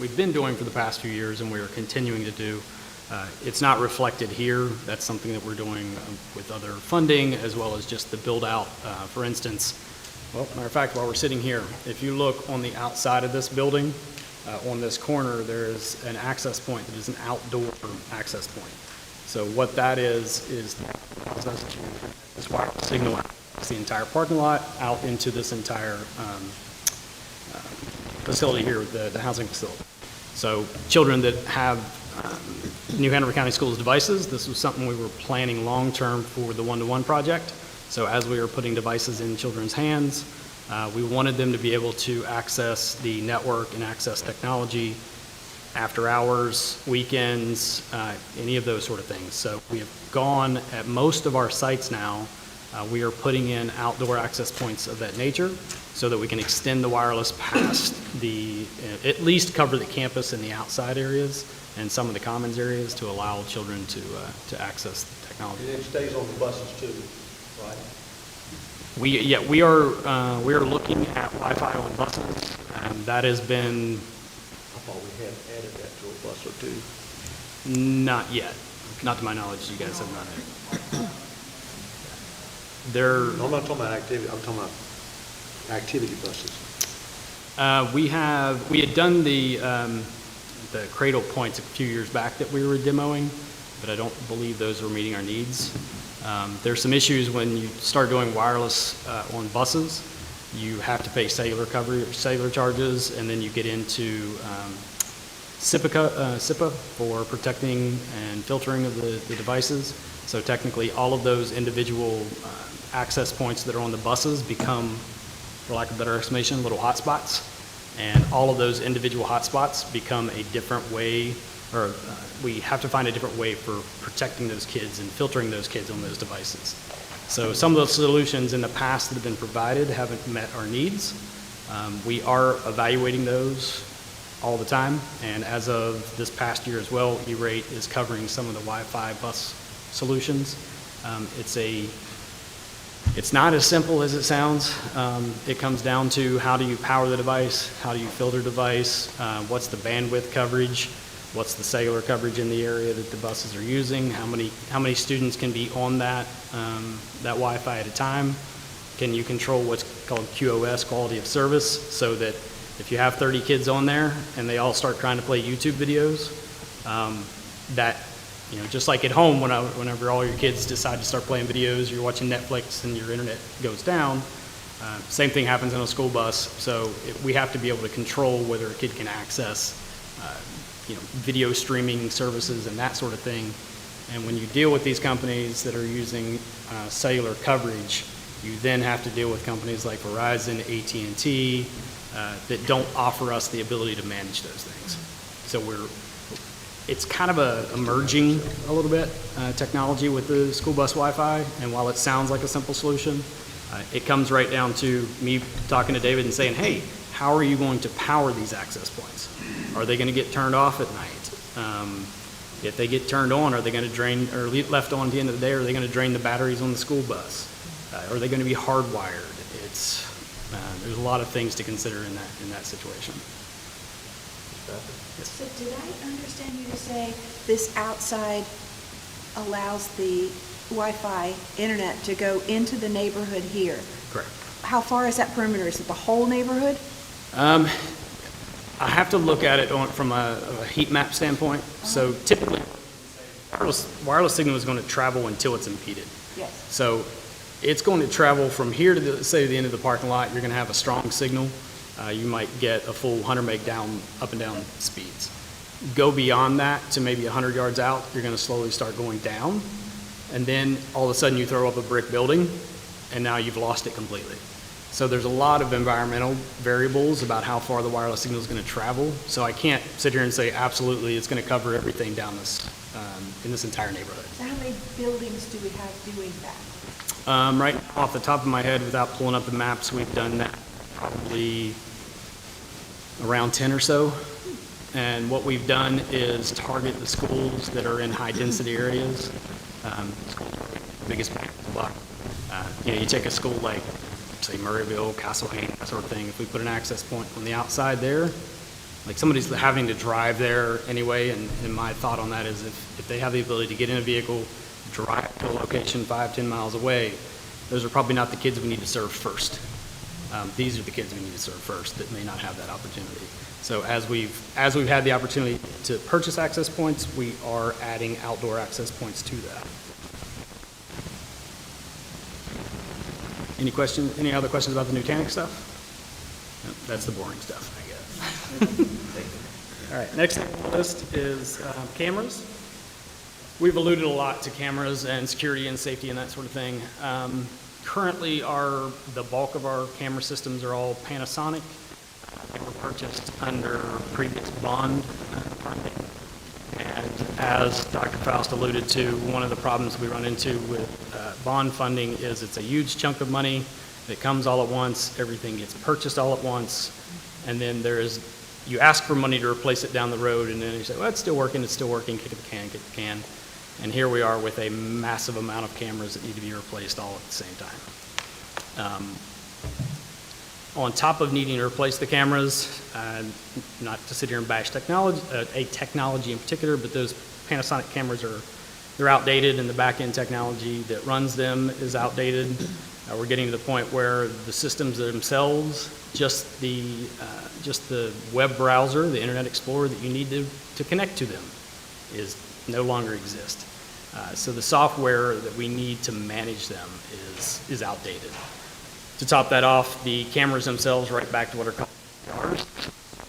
we've been doing for the past few years, and we are continuing to do. It's not reflected here. That's something that we're doing with other funding, as well as just the build out. For instance, well, matter of fact, while we're sitting here, if you look on the outside of this building, on this corner, there is an access point that is an outdoor access point. So what that is allows us to this wireless signal out the entire parking lot out into this entire facility here, the housing facility. So children that have New Hanover County Schools devices, this was something we were planning long-term for the one-to-one project. So as we were putting devices in children's hands, we wanted them to be able to access the network and access technology after hours, weekends, any of those sort of things. So we have gone at most of our sites now, we are putting in outdoor access points of that nature so that we can extend the wireless past at least cover the campus and the outside areas and some of the commons areas to allow children to access the technology. And it stays on the buses too, right? We are looking at Wi-Fi on buses, and that has been I thought we had added that to a bus or two. not yet, not to my knowledge. You guys have not. No, I'm not talking about activity, I'm talking about activity buses. We had done the cradle points a few years back that we were demoing, but I don't believe those were meeting our needs. There's some issues when you start doing wireless on buses. You have to pay cellular charges, and then you get into SIPA for protecting and filtering of the devices. So technically, all of those individual access points that are on the buses become, for lack of a better explanation, little hotspots. And all of those individual hotspots become a different way, or we have to find a different way for protecting those kids and filtering those kids on those devices. So some of those solutions in the past that have been provided haven't met our needs. We are evaluating those all the time. And as of this past year as well, E-rate is covering some of the Wi-Fi bus solutions. It's not as simple as it sounds. It comes down to how do you power the device, how do you filter the device, what's the bandwidth coverage, what's the cellular coverage in the area that the buses are using, how many students can be on that Wi-Fi at a time. Can you control what's called QoS, quality of service, so that if you have 30 kids on there and they all start trying to play YouTube videos, that, you know, just like at home, whenever all your kids decide to start playing videos, you're watching Netflix and your internet goes down, same thing happens on a school bus. So we have to be able to control whether a kid can access, video streaming services and that sort of thing. And when you deal with these companies that are using cellular coverage, you then have to deal with companies like Verizon, AT&T, that don't offer us the ability to manage those things. So it's kind of a merging a little bit, technology with the school bus Wi-Fi, and while it sounds like a simple solution, it comes right down to me talking to David and saying, hey, how are you going to power these access points? Are they going to get turned off at night? If they get turned on, are they going to drain, or left on at the end of the day, are they going to drain the batteries on the school bus? Are they going to be hardwired? There's a lot of things to consider in that situation. So did I understand you to say this outside allows the Wi-Fi internet to go into the neighborhood here? Correct. How far is that perimeter? Is it the whole neighborhood? I have to look at it from a heat map standpoint. So typically, wireless signal is going to travel until it's impeded. Yes. So it's going to travel from here to the end of the parking lot. You're going to have a strong signal. You might get a full 100 meg up and down speeds. Go beyond that to maybe 100 yards out, you're going to slowly start going down. And then all of a sudden you throw up a brick building and now you've lost it completely. So there's a lot of environmental variables about how far the wireless signal is going to travel. So I can't sit here and say absolutely it's going to cover everything down this, in this entire neighborhood. So how many buildings do we have doing that? Right off the top of my head, without pulling up the maps, we've done that probably around 10 or so. And what we've done is target the schools that are in high density areas. Biggest bang for the buck. You take a school like, say, Murrayville, Castlehane, that sort of thing. If we put an access point on the outside there, like somebody's having to drive there anyway, and my thought on that is if they have the ability to get in a vehicle, drive to a location 5-10 miles away, those are probably not the kids we need to serve first. These are the kids we need to serve first that may not have that opportunity. So as we've had the opportunity to purchase access points, we are adding outdoor access points to that. Any other questions about the Nutanix stuff? No, that's the boring stuff, I guess. All right, next on the list is cameras. We've alluded a lot to cameras and security and safety and that sort of thing. Currently, the bulk of our camera systems are all Panasonic. They were purchased under previous bond funding. And as Dr. Faust alluded to, one of the problems we run into with bond funding is it's a huge chunk of money that comes all at once, everything gets purchased all at once, and then you ask for money to replace it down the road, and then you say, well, it's still working, kick the can. And here we are with a massive amount of cameras that need to be replaced all at the same time. On top of needing to replace the cameras, not to sit here and bash a technology in particular, but those Panasonic cameras they're outdated, and the back-end technology that runs them is outdated. We're getting to the point where the systems themselves, just the web browser, the Internet Explorer that you need to connect to them, no longer exist. So the software that we need to manage them is outdated. To top that off, the cameras themselves write back to what are called VRs,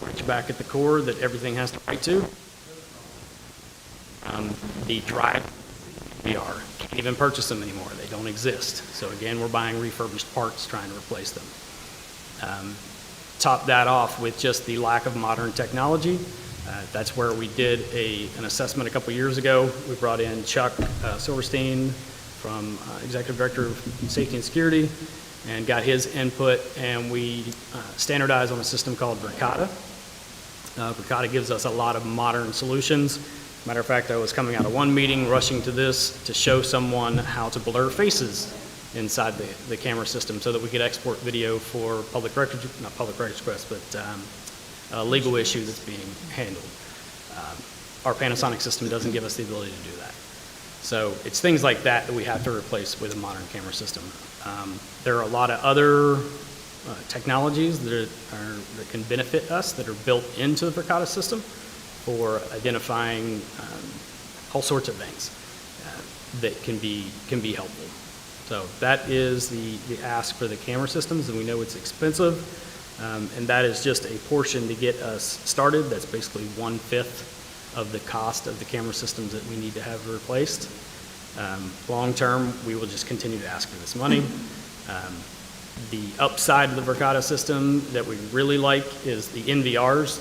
which back at the core that everything has to write to. The drive VR, can't even purchase them anymore. They don't exist. So again, we're buying refurbished parts trying to replace them. Top that off with just the lack of modern technology. That's where we did an assessment a couple years ago. We brought in Chuck Silverstein from Executive Director of Safety and Security and got his input, and we standardized on a system called Verkada. Verkada gives us a lot of modern solutions. Matter of fact, I was coming out of one meeting, rushing to this to show someone how to blur faces inside the camera system so that we could export video for public records, not public records requests, but a legal issue that's being handled. Our Panasonic system doesn't give us the ability to do that. So it's things like that that we have to replace with a modern camera system. There are a lot of other technologies that can benefit us that are built into the Verkada system for identifying all sorts of things that can be helpful. So that is the ask for the camera systems, and we know it's expensive, and that is just a portion to get us started. That's basically 1/5 of the cost of the camera systems that we need to have replaced. Long term, we will just continue to ask for this money. The upside of the Verkada system that we really like is the NVRs,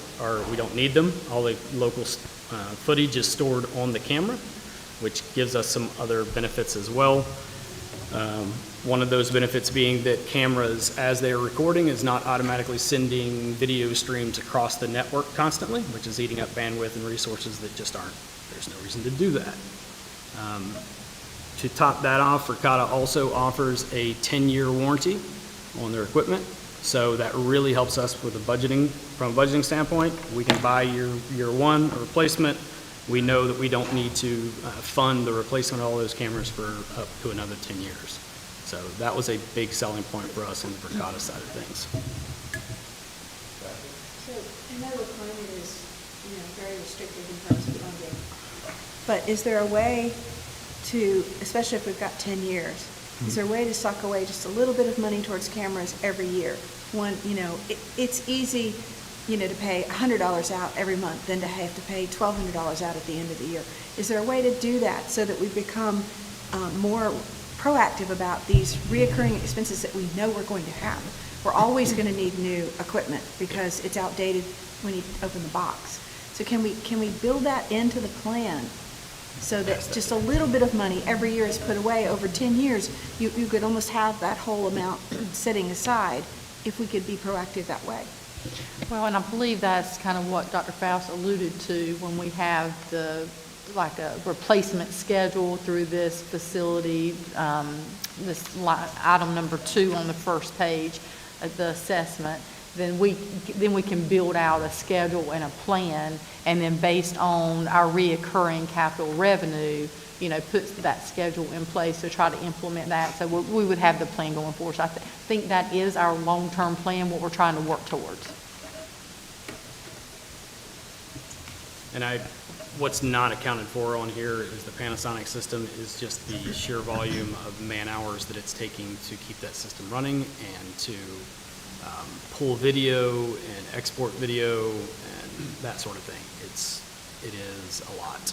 we don't need them. All the local footage is stored on the camera, which gives us some other benefits as well. One of those benefits being that cameras, as they are recording, is not automatically sending video streams across the network constantly, which is eating up bandwidth and resources that just aren't. There's no reason to do that. To top that off, Verkada also offers a 10-year warranty on their equipment, so that really helps us with the budgeting. From a budgeting standpoint, we can buy year one a replacement. We know that we don't need to fund the replacement of all those cameras for up to another 10 years. So that was a big selling point for us in the Verkada side of things. So I know the climate is, very restrictive in terms of funding, but is there a way to, especially if we've got 10 years, is there a way to sock away just a little bit of money towards cameras every year? One, it's easy, to pay $100 out every month than to have to pay $1,200 out at the end of the year. Is there a way to do that so that we become more proactive about these reoccurring expenses that we know we're going to have? We're always going to need new equipment because it's outdated when you open the box. So can we build that into the plan so that just a little bit of money every year is put away over 10 years? You could almost have that whole amount setting aside if we could be proactive that way. Well, and I believe that's kind of what Dr. Faust alluded to when we have a replacement schedule through this facility, item number 2 on the first page of the assessment. Then we can build out a schedule and a plan, and then based on our reoccurring capital revenue, put that schedule in place to try to implement that. So we would have the plan going forward. So I think that is our long-term plan, what we're trying to work towards. And what's not accounted for on here is the Panasonic system is just the sheer volume of man hours that it's taking to keep that system running and to pull video and export video and that sort of thing. It is a lot.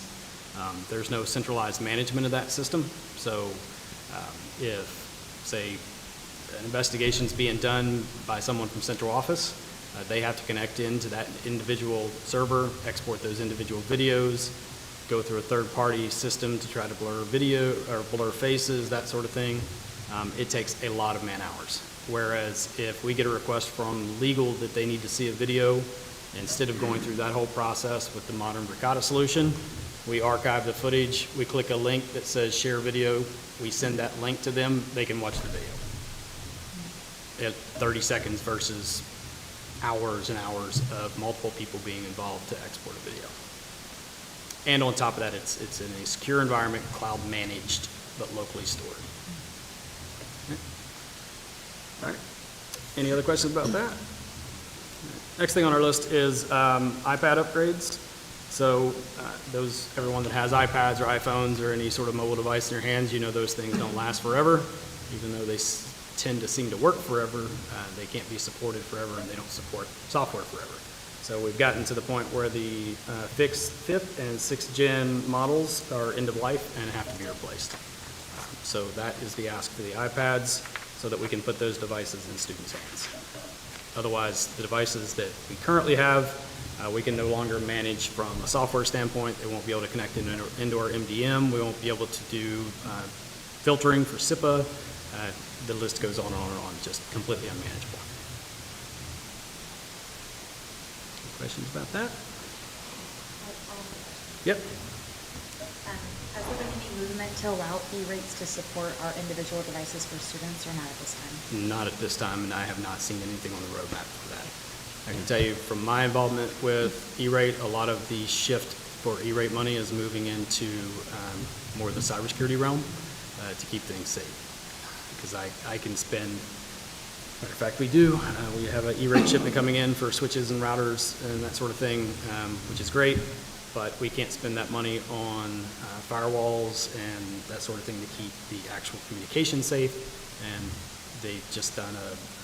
There's no centralized management of that system. So if, say, an investigation's being done by someone from central office, they have to connect into that individual server, export those individual videos, go through a third-party system to try to blur video or blur faces, that sort of thing. It takes a lot of man hours. Whereas if we get a request from legal that they need to see a video, instead of going through that whole process with the modern Verkada solution, we archive the footage, we click a link that says share video, we send that link to them, they can watch the video. At 30 seconds versus hours and hours of multiple people being involved to export a video. And on top of that, it's in a secure environment, cloud managed, but locally stored. All right. Any other questions about that? Next thing on our list is iPad upgrades. So everyone that has iPads or iPhones or any sort of mobile device in your hands, those things don't last forever. Even though they tend to seem to work forever, they can't be supported forever, and they don't support software forever. So we've gotten to the point where the fifth and 6th gen models are end of life and have to be replaced. So that is the ask for the iPads, so that we can put those devices in students' hands. Otherwise, the devices that we currently have, we can no longer manage from a software standpoint. They won't be able to connect into our MDM. We won't be able to do filtering for SIPA. The list goes on and on and on, just completely unmanageable. questions about that? Yep. Has there been any movement to allow E-rates to support our individual devices for students or not at this time? Not at this time, and I have not seen anything on the roadmap for that. I can tell you from my involvement with E-rate, a lot of the shift for E-rate money is moving into more of the cybersecurity realm to keep things safe. Because I can spend, matter of fact, we do. We have an E-rate shipment coming in for switches and routers and that sort of thing, which is great, but we can't spend that money on firewalls and that sort of thing to keep the actual communication safe. And they've just done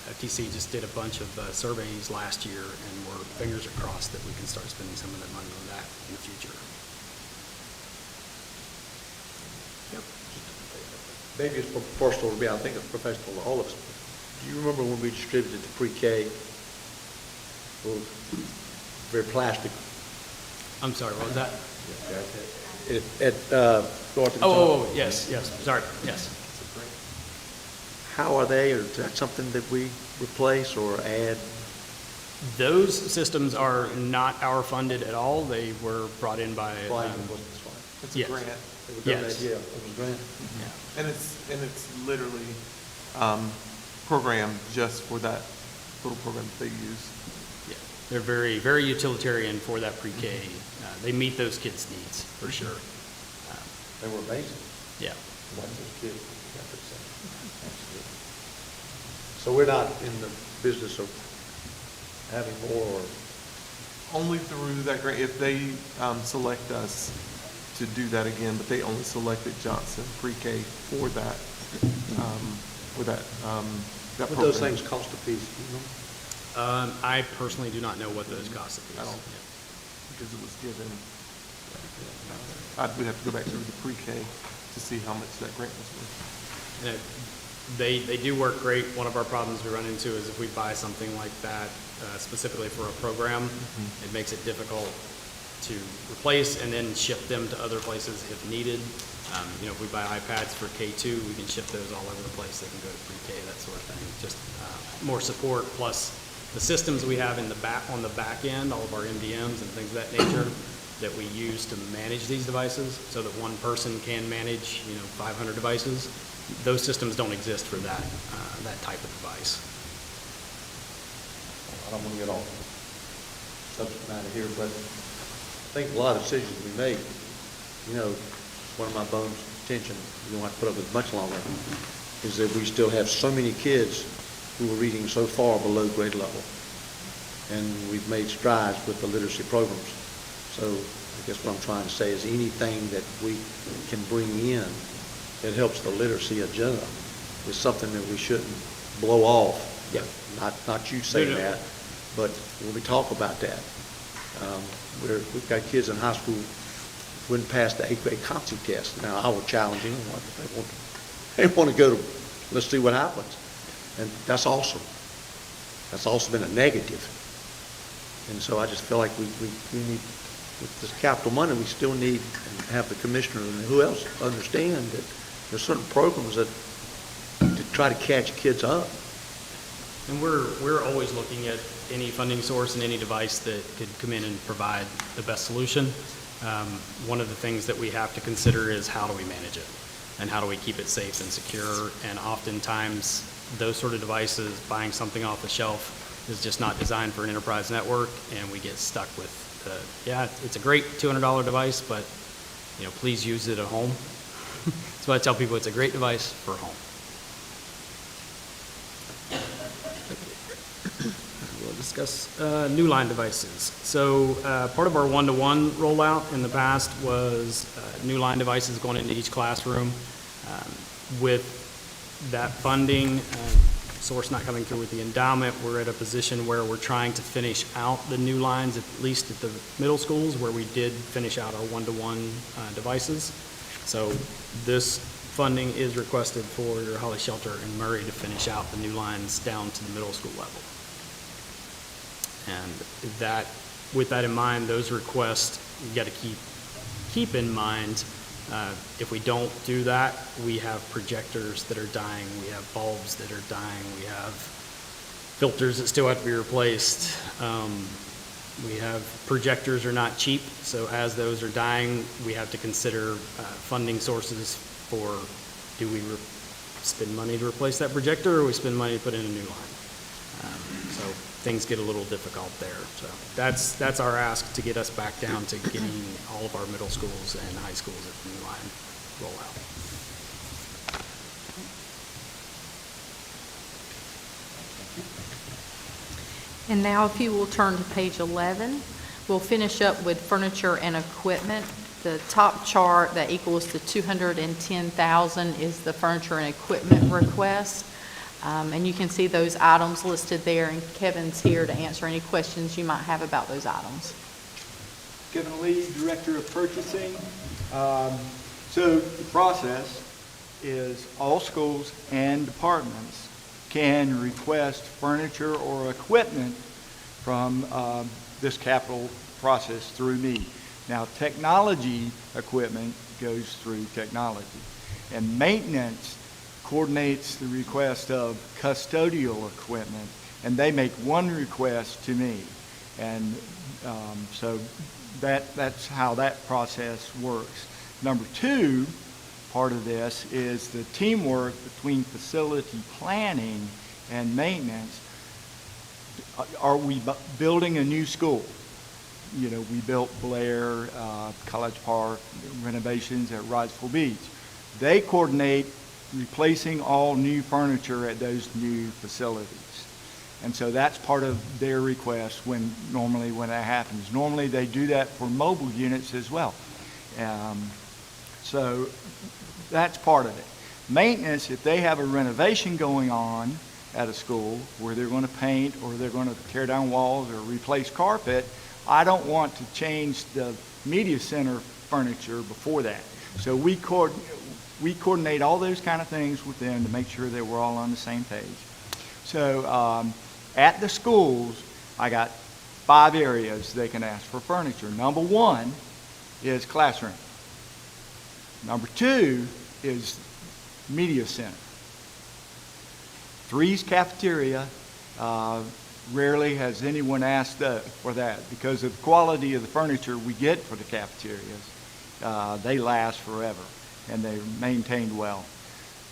FTC just did a bunch of surveys last year, and fingers are crossed that we can start spending some of that money on that in the future. Yep. Maybe it's personal to me, I think it's professional to all of us. Do you remember when we distributed the pre-K? Very plastic. I'm sorry, what was that? North and Oh, South. yes, sorry, yes. How are they, or is that something that we replace or add? Those systems are not our funded at all. They were brought in by. It's a Yes. grant. It was Yes. donated, yeah, it was a grant. Yeah. And it's literally programmed just for that little program that they use. Yeah. They're very, very utilitarian for that pre-K. They meet those kids' needs, for sure. They were amazing. Yeah. Watch those kids. So we're not in the business of having more, Only through that grant, if they select us to do that again, but they only selected Johnson pre-K for that, that what program. those things cost a piece, you know? I personally do not know what those cost a piece. I don't, because it was given, we'd have to go back through the pre-K to see how much that grant was worth. And they do work great. One of our problems we run into is if we buy something like that specifically for a program, it makes it difficult to replace and then ship them to other places if needed. If we buy iPads for K2, we can ship those all over the place. They can go to pre-K, that sort of thing. Just more support, plus the systems we have on the back end, all of our MDMs and things of that nature that we use to manage these devices so that one person can manage, 500 devices. Those systems don't exist for that type of device. I don't want to get off subject matter here, but I think a lot of decisions we make, one of my bones of contention, we don't have to put up with much longer, is that we still have so many kids who are reading so far below grade level. And we've made strides with the literacy programs. So I guess what I'm trying to say is anything that we can bring in that helps the literacy agenda is something that we shouldn't blow off. Yeah. Not you saying No. that, but when we talk about that, we've got kids in high school who wouldn't pass the 8th grade competency test. Now, I would challenge anyone if they want to go to, let's see what happens. And that's awesome. That's also been a negative. And so I just feel like we need, with this capital money, we still need to have the commissioner and who else understand that there's certain programs that to try to catch kids up. And we're always looking at any funding source and any device that could come in and provide the best solution. One of the things that we have to consider is how do we manage it and how do we keep it safe and secure. And oftentimes those sort of devices, buying something off the shelf is just not designed for an enterprise network, and we get stuck with it's a great $200 device, but please use it at home. That's why I tell people it's a great device for home. We'll discuss new line devices. So part of our one-to-one rollout in the past was new line devices going into each classroom. With that funding source not coming through with the endowment, we're at a position where we're trying to finish out the new lines, at least at the middle schools, where we did finish out our one-to-one devices. So this funding is requested for your Holly Shelter and Murray to finish out the new lines down to the middle school level. And with that in mind, those requests, you got to keep in mind, if we don't do that, we have projectors that are dying, we have bulbs that are dying, we have filters that still have to be replaced. We have, projectors are not cheap, so as those are dying, we have to consider funding sources for, do we spend money to replace that projector, or we spend money to put in a new line? So things get a little difficult there. So that's our ask, to get us back down to getting all of our middle schools and high schools at the new line rollout. And now if you will turn to page 11, we'll finish up with furniture and equipment. The top chart that equals to 210,000 is the furniture and equipment request. And you can see those items listed there, and Kevin's here to answer any questions you might have about those items. Kevin Lee, Director of Purchasing. So the process is all schools and departments can request furniture or equipment from this capital process through me. Now, technology equipment goes through technology, and maintenance coordinates the request of custodial equipment, and they make one request to me. And so that's how that process works. Number two, part of this is the teamwork between facility planning and maintenance. Are we building a new school? You know, we built Blair, College Park, renovations at Wrightsville Beach. They coordinate replacing all new furniture at those new facilities. And so that's part of their request normally when that happens. Normally they do that for mobile units as well. So that's part of it. Maintenance, if they have a renovation going on at a school where they're going to paint or they're going to tear down walls or replace carpet, I don't want to change the media center furniture before that. So we coordinate all those kind of things with them to make sure that we're all on the same page. So at the schools, I got 5 areas they can ask for furniture. Number 1 is classroom. Number 2 is media center. 3 is cafeteria. Rarely has anyone asked for that because of the quality of the furniture we get for the cafeterias. They last forever and they're maintained well.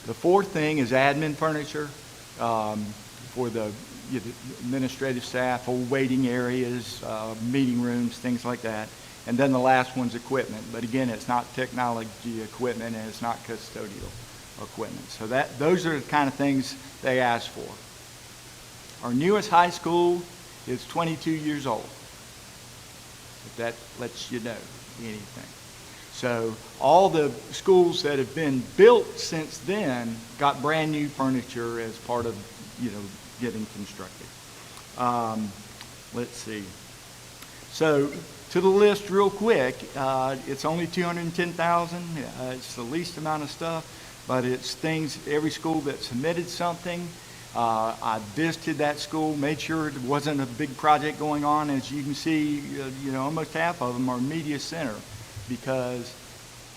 The 4th thing is admin furniture for the administrative staff, or waiting areas, meeting rooms, things like that. And then the last one's equipment. But again, it's not technology equipment and it's not custodial equipment. So those are the kind of things they ask for. Our newest high school is 22 years old, if that lets you know anything. So all the schools that have been built since then got brand new furniture as part of, getting constructed. Let's see. So to the list real quick, it's only 210,000. It's the least amount of stuff, but it's things, every school that submitted something. I visited that school, made sure there wasn't a big project going on. As you can see, almost half of them are media center because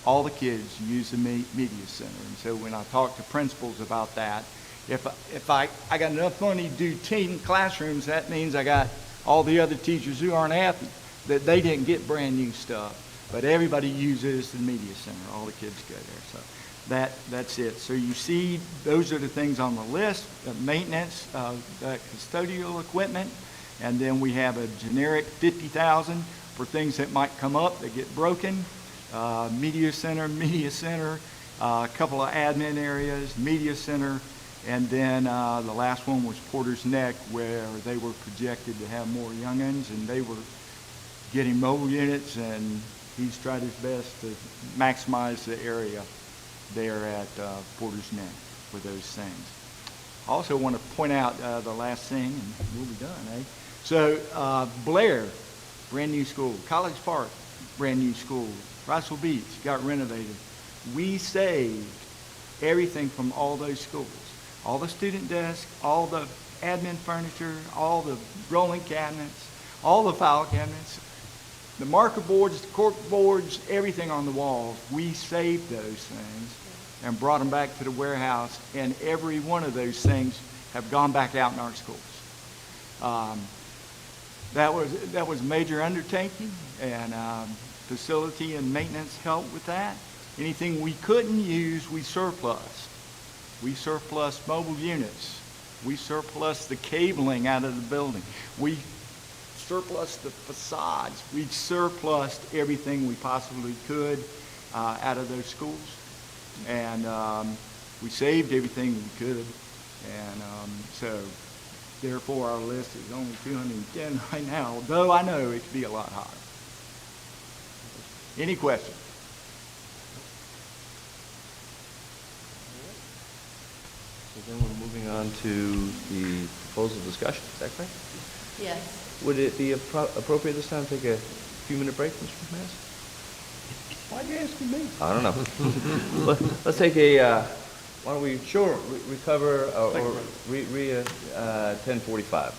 all the kids use the media center. And so when I talk to principals about that, if I got enough money to do 10 classrooms, that means I got all the other teachers who aren't happy that they didn't get brand new stuff. But everybody uses the media center. All the kids go there. So that's it. So you see, those are the things on the list: maintenance, custodial equipment, and then we have a generic 50,000 for things that might come up that get broken. Media center, a couple of admin areas, media center, and then the last one was Porter's Neck, where they were projected to have more young'uns, and they were getting mobile units, and he's tried his best to maximize the area there at Porter's Neck for those things. I also want to point out the last thing, and we'll be done, eh? So Blair, brand new school. College Park, brand new school. Wrightsville Beach got renovated. We saved everything from all those schools. All the student desks, all the admin furniture, all the rolling cabinets, all the file cabinets, the marker boards, the cork boards, everything on the walls. We saved those things and brought them back to the warehouse, and every one of those things have gone back out in our schools. that was a major undertaking, and facility and maintenance helped with that. Anything we couldn't use, we surplused. We surplused mobile units. We surplused the cabling out of the building. We surplused the facades. We surplused everything we possibly could out of those schools. And we saved everything we could. And so therefore our list is only 210 right now, though I know it could be a lot higher. Any questions? So then we're moving on to the proposal discussion, is that correct? Yes. Would it be appropriate this time to take a few-minute break, Mr. McManus? Why are you asking me? I don't know. Let's take a, why don't we? Sure. Recover, or 10:45.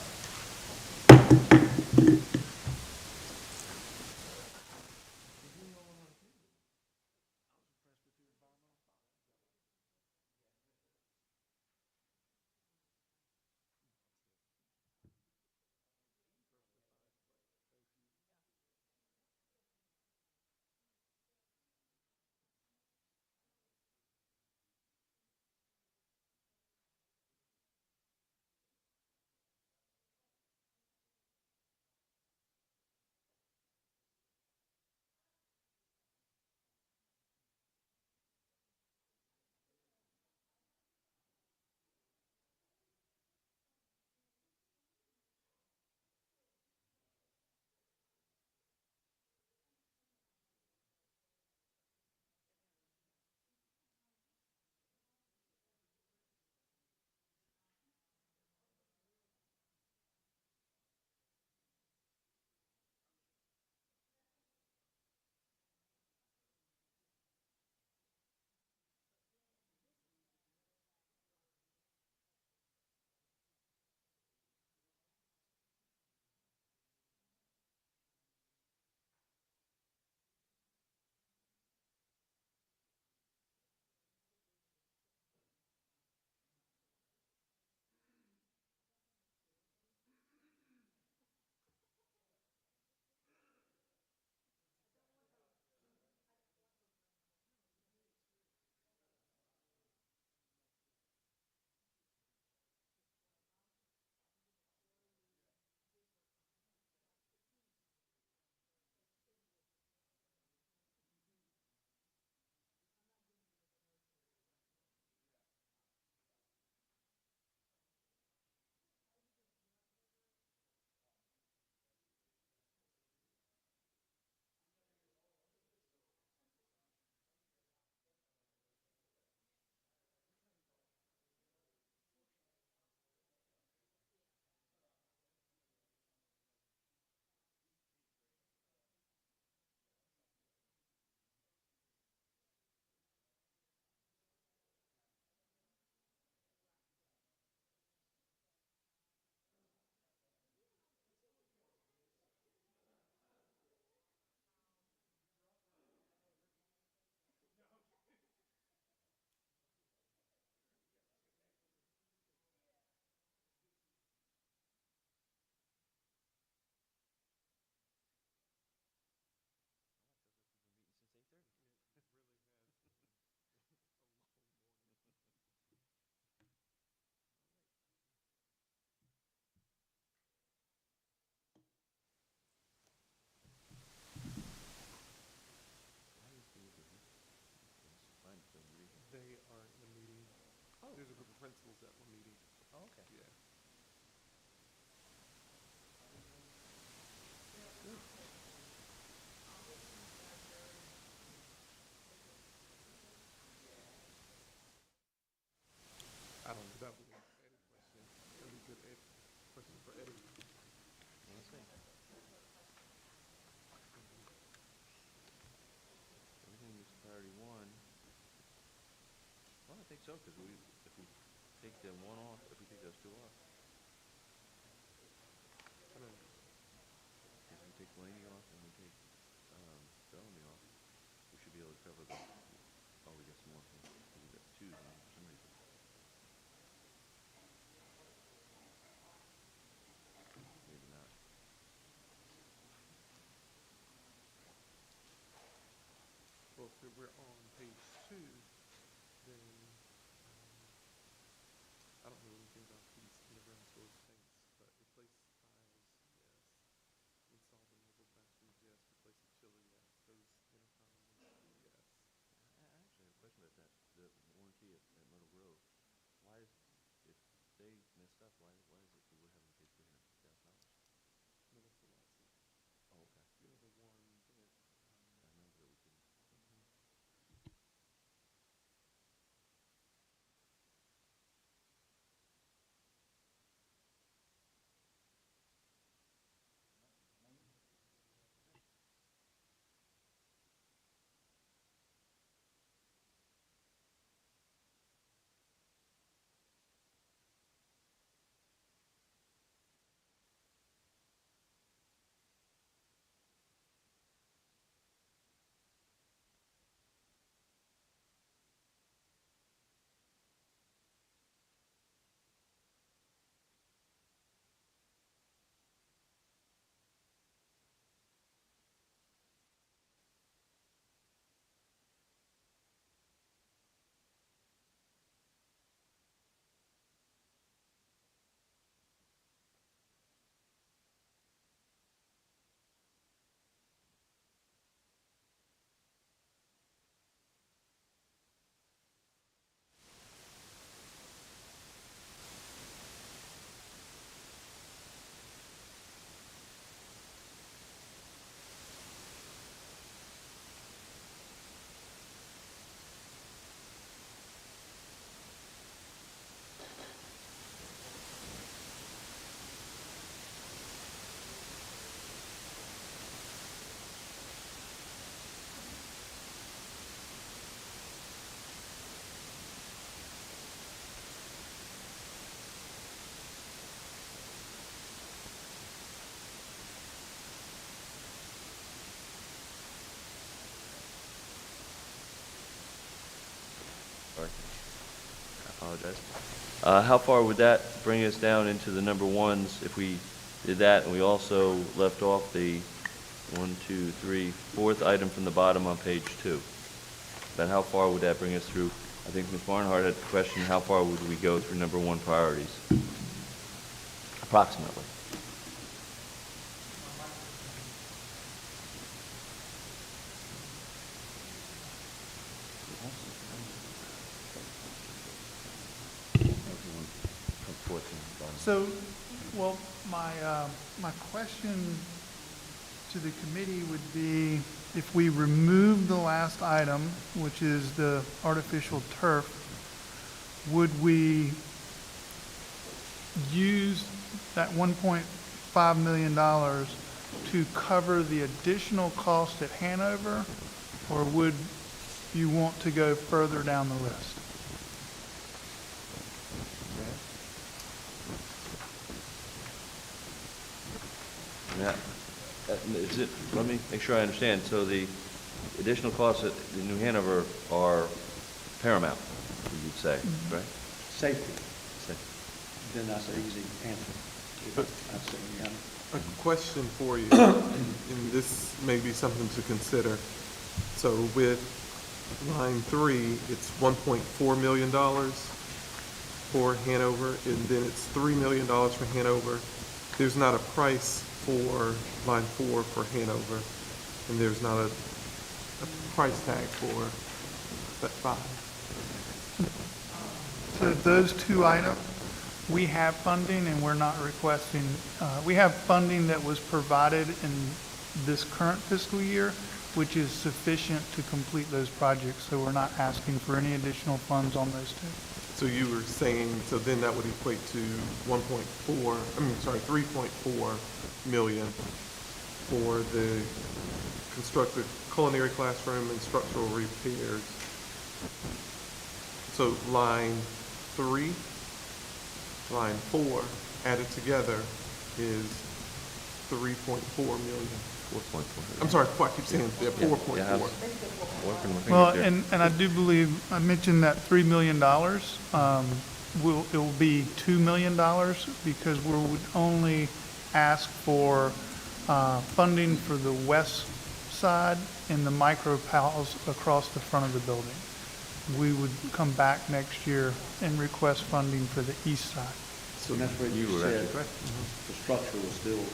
They are in a meeting. There's a group of principals that were meeting. Oh, okay. Yeah. I don't know, that would be an Eddie question. That'd be a good question for Eddie. Let's see. Everything is priority one. Well, I think so, because if we take the one off, if we take those two off, I don't know. if we take Laney off and we take Bellamy off, we should be able to cover the, oh, we got some more things. We got two now for some reason. Maybe not. that we're on page 2, then I don't know anything about these underground storage tanks, but replace tiles, yes. Install the mobile bathrooms, yes. Replace the chiller, yes. Those intercoms, yes. I actually have a question about that, the warranty at Myrtle Grove. Why is, if they messed up, why is it that we're having to pay $350,000? No, that's the lawsuit. Oh, okay. You know, the one that, I remember that we couldn't. Sorry. I apologize. How far would that bring us down into the number ones if we did that and we also left off the 4th item from the bottom on page 2? Then how far would that bring us through? I think Ms. Barnhart had the question, how far would we go through number 1 priorities? Approximately. So, well, my question to the committee would be, if we remove the last item, which is the artificial turf, would we use that $1.5 million to cover the additional cost at Hanover, or would you want to go further down the list? Yeah. Let me make sure I understand. So the additional costs at New Hanover are paramount, you'd say, right? Safety, Safety. then that's an easy answer. I'd say, yeah. A question for you, and this may be something to consider. So with line 3, it's $1.4 million for Hanover, and then it's $3 million for Hanover. There's not a price for line 4 for Hanover, and there's not a price tag for that 5. So those two items, we have funding and we're not requesting, we have funding that was provided in this current fiscal year, which is sufficient to complete those projects, so we're not asking for any additional funds on those two. So you were saying, so then that would equate to 3.4 million for the constructed culinary classroom and structural repairs. So line 3, line 4 added together is 3.4 million. 4.4. I'm sorry, I keep saying that, 4.4. Yeah. Well, and I do believe, I mentioned that $3 million, it will be $2 million because we would only ask for funding for the west side and the micro pals across the front of the building. We would come back next year and request funding for the east side. So that's where You you were said actually correct. the structure was still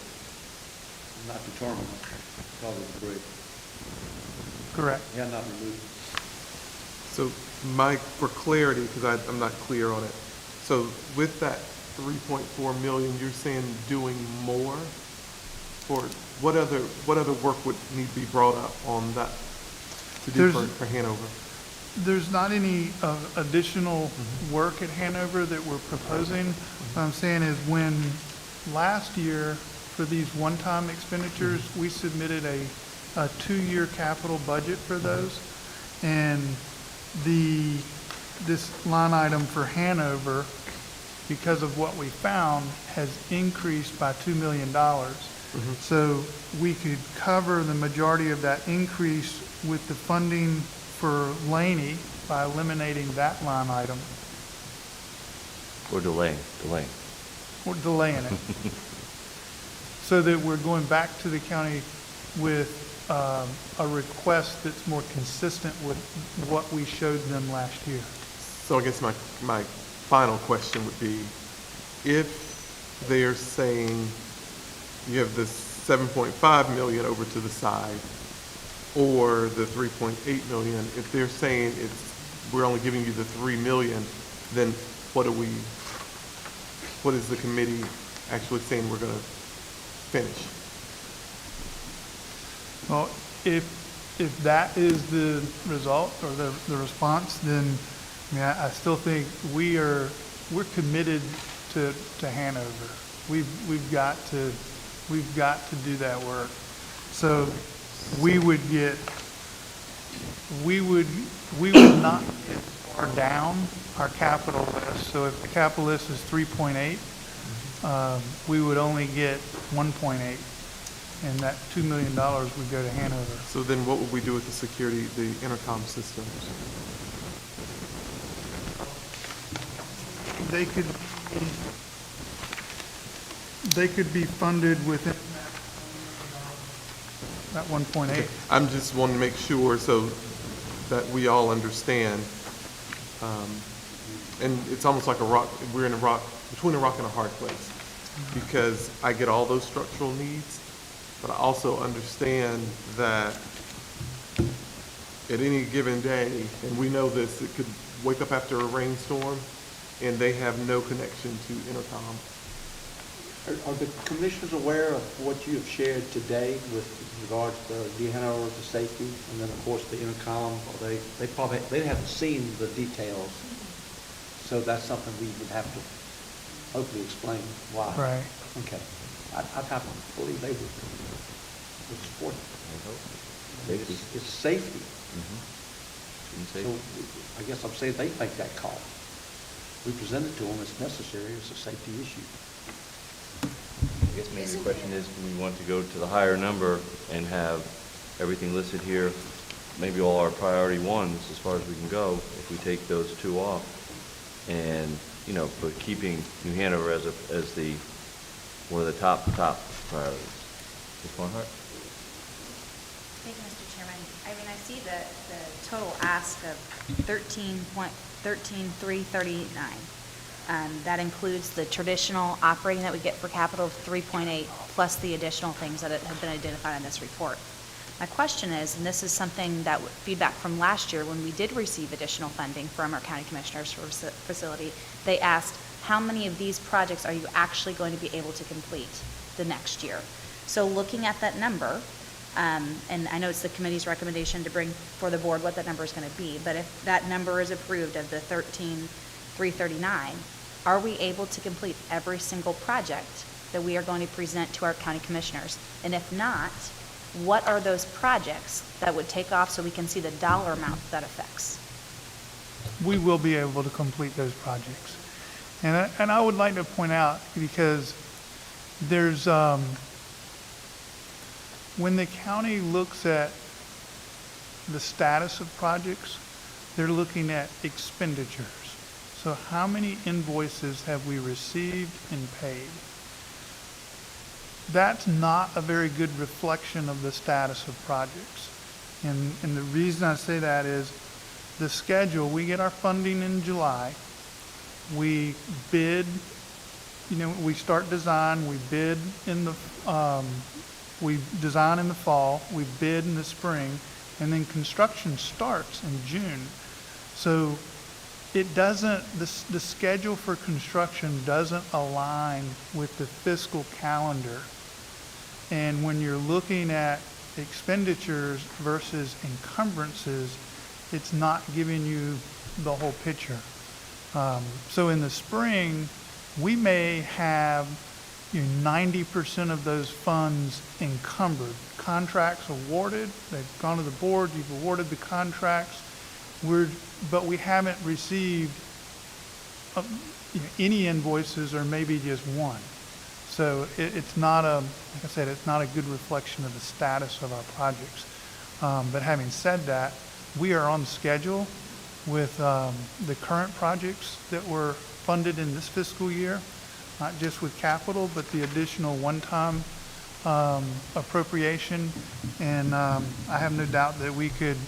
not determined because of the bridge. Correct. You had not removed it. So Mike, for clarity, because I'm not clear on it, so with that 3.4 million, you're saying doing more? For what other work would need to be brought up on that to do for Hanover? There's not any additional work at Hanover that we're proposing. What I'm saying is when last year, for these one-time expenditures, we submitted a 2-year capital budget for those. And this line item for Hanover, because of what we found, has increased by $2 million. So we could cover the majority of that increase with the funding for Laney by eliminating that line item Or delaying. or delaying it. So that we're going back to the county with a request that's more consistent with what we showed them last year. So I guess my final question would be, if they're saying you have this 7.5 million over to the side, or the 3.8 million, if they're saying we're only giving you the 3 million, then what is the committee actually saying we're gonna finish? Well, if that is the result or the response, then I mean, I still think we're committed to Hanover. We've got to do that work. So we would not get far down our capital list. So if the capital list is 3.8, we would only get 1.8. And that $2 million would go to Hanover. So then what would we do with the security, the intercom systems? They could be funded within that 1.8. I'm just wanting to make sure so that we all understand. And it's almost like we're in between a rock and a hard place. Because I get all those structural needs, but I also understand that at any given day, and we know this, it could wake up after a rainstorm and they have no connection to intercom. Are the commissioners aware of what you have shared today with regards to the Hanover, the safety, and then of course the intercom? Or they haven't seen the details, so that's something we would have to hopefully explain why. Right. Okay. I believe they would support it. Safety. It's safety. Mm-hmm. So I guess I'm saying they make that call. We present it to them, it's necessary, it's a safety issue. I guess maybe the question is, do we want to go to the higher number and have everything listed here, maybe all our priority ones as far as we can go, if we take those two off, and, but keeping New Hanover as one of the top priorities. Ms. Barnhart? Thank you, Mr. Chairman. I mean, I see the total ask of 13,339. That includes the traditional operating that we get for capital of 3.8, plus the additional things that have been identified in this report. My question is, and this is something that feedback from last year when we did receive additional funding from our county commissioners for facility, they asked, how many of these projects are you actually going to be able to complete the next year? So looking at that number, and I know it's the committee's recommendation to bring for the board what that number is going to be, but if that number is approved of the 13,339, are we able to complete every single project that we are going to present to our county commissioners? And if not, what are those projects that would take off so we can see the dollar amount that affects? We will be able to complete those projects. And I would like to point out, because there's, when the county looks at the status of projects, they're looking at expenditures. So how many invoices have we received and paid? that's not a very good reflection of the status of projects. And the reason I say that is the schedule, we get our funding in July. We bid, we start design, we bid in the, we design in the fall, we bid in the spring, and then construction starts in June. So it doesn't, the schedule for construction doesn't align with the fiscal calendar. And when you're looking at expenditures versus encumbrances, it's not giving you the whole picture. So in the spring, we may have 90% of those funds encumbered. Contracts awarded, they've gone to the board, you've awarded the contracts, but we haven't received any invoices or maybe just one. So it's not like I said, it's not a good reflection of the status of our projects. But having said that, we are on schedule with the current projects that were funded in this fiscal year, not just with capital, but the additional one-time appropriation. And I have no doubt that we could,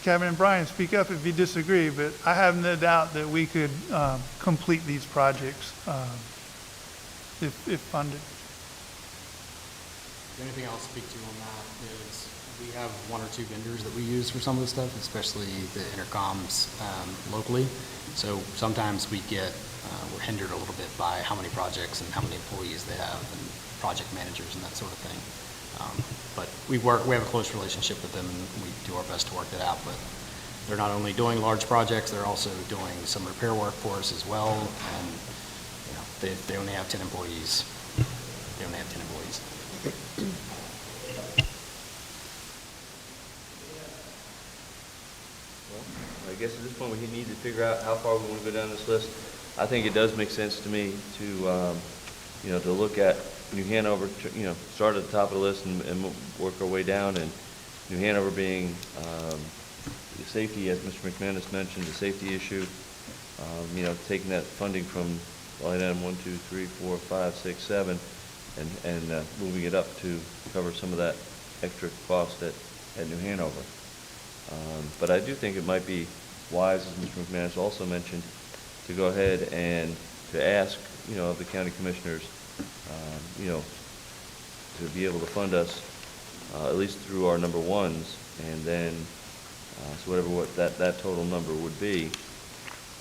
Kevin and Brian, speak up if you disagree, but I have no doubt that we could complete these projects if funded. The only thing I'll speak to on that is we have one or two vendors that we use for some of this stuff, especially the intercoms locally. So sometimes we're hindered a little bit by how many projects and how many employees they have and project managers and that sort of thing. But we have a close relationship with them, and we do our best to work that out. But they're not only doing large projects, they're also doing some repair work for us as well. And they only have 10 employees. They only have 10 employees. I guess at this point, we need to figure out how far we want to go down this list. I think it does make sense to me to, to look at New Hanover, start at the top of the list and work our way down. And New Hanover being the safety, as Mr. McManus mentioned, the safety issue, taking that funding from line item 1, 2, 3, 4, 5, 6, 7, and moving it up to cover some of that extra cost at New Hanover. But I do think it might be wise, as Mr. McManus also mentioned, to go ahead and to ask, of the county commissioners, to be able to fund us at least through our number ones, and then so whatever that total number would be,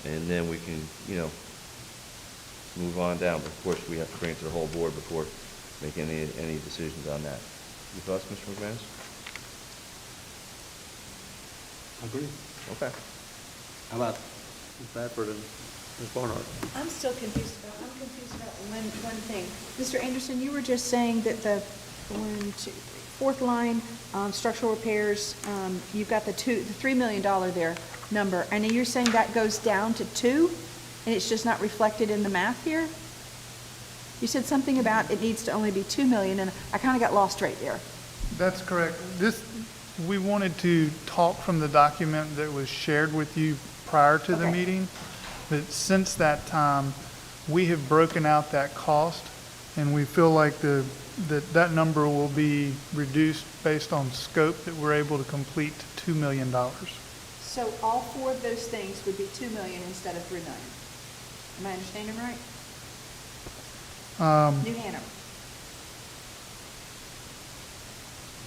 and then we can move on down. But of course, we have to bring it to the whole board before making any decisions on that. Your thoughts, Mr. McManus? Agree. Okay. How about Ms. Bradford and Ms. Barnhart? I'm confused about one thing. Mr. Anderson, you were just saying that the fourth line, structural repairs, you've got the $3 million there number, and then you're saying that goes down to 2, and it's just not reflected in the math here? You said something about it needs to only be 2 million, and I kind of got lost right there. That's correct. We wanted to talk from the document that was shared with you prior to the meeting, but since that time, we have broken out that cost, and we feel like that number will be reduced based on scope that we're able to complete to $2 million. So all 4 of those things would be 2 million instead of 3 million. Am I understanding right? New Hanover.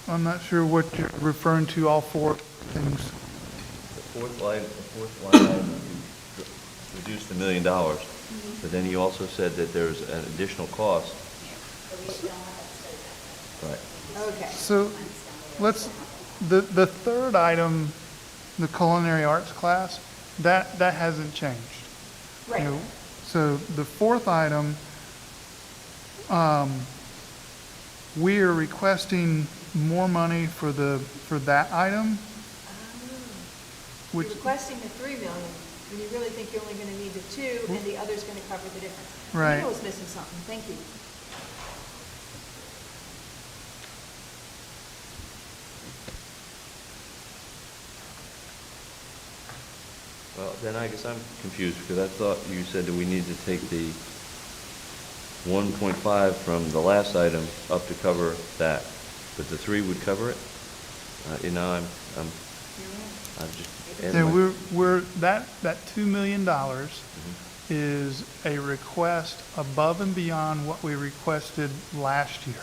I'm not sure what you're referring to, all 4 things. The fourth line item, you reduced $1 million, but then you also said that there's an additional cost. Right. Okay. So the third item, the culinary arts class, that hasn't changed. Right. So the fourth item, we are requesting more money for that item. You're requesting the 3 million, and you really think you're only going to need the 2, and the other's going to cover the difference. Right. I knew I was missing something. Thank you. Well, then I guess I'm confused, because I thought you said that we need to take the 1.5 from the last item up to cover that, but the 3 would cover it? I'm just. Yeah, that $2 million is a request above and beyond what we requested last year.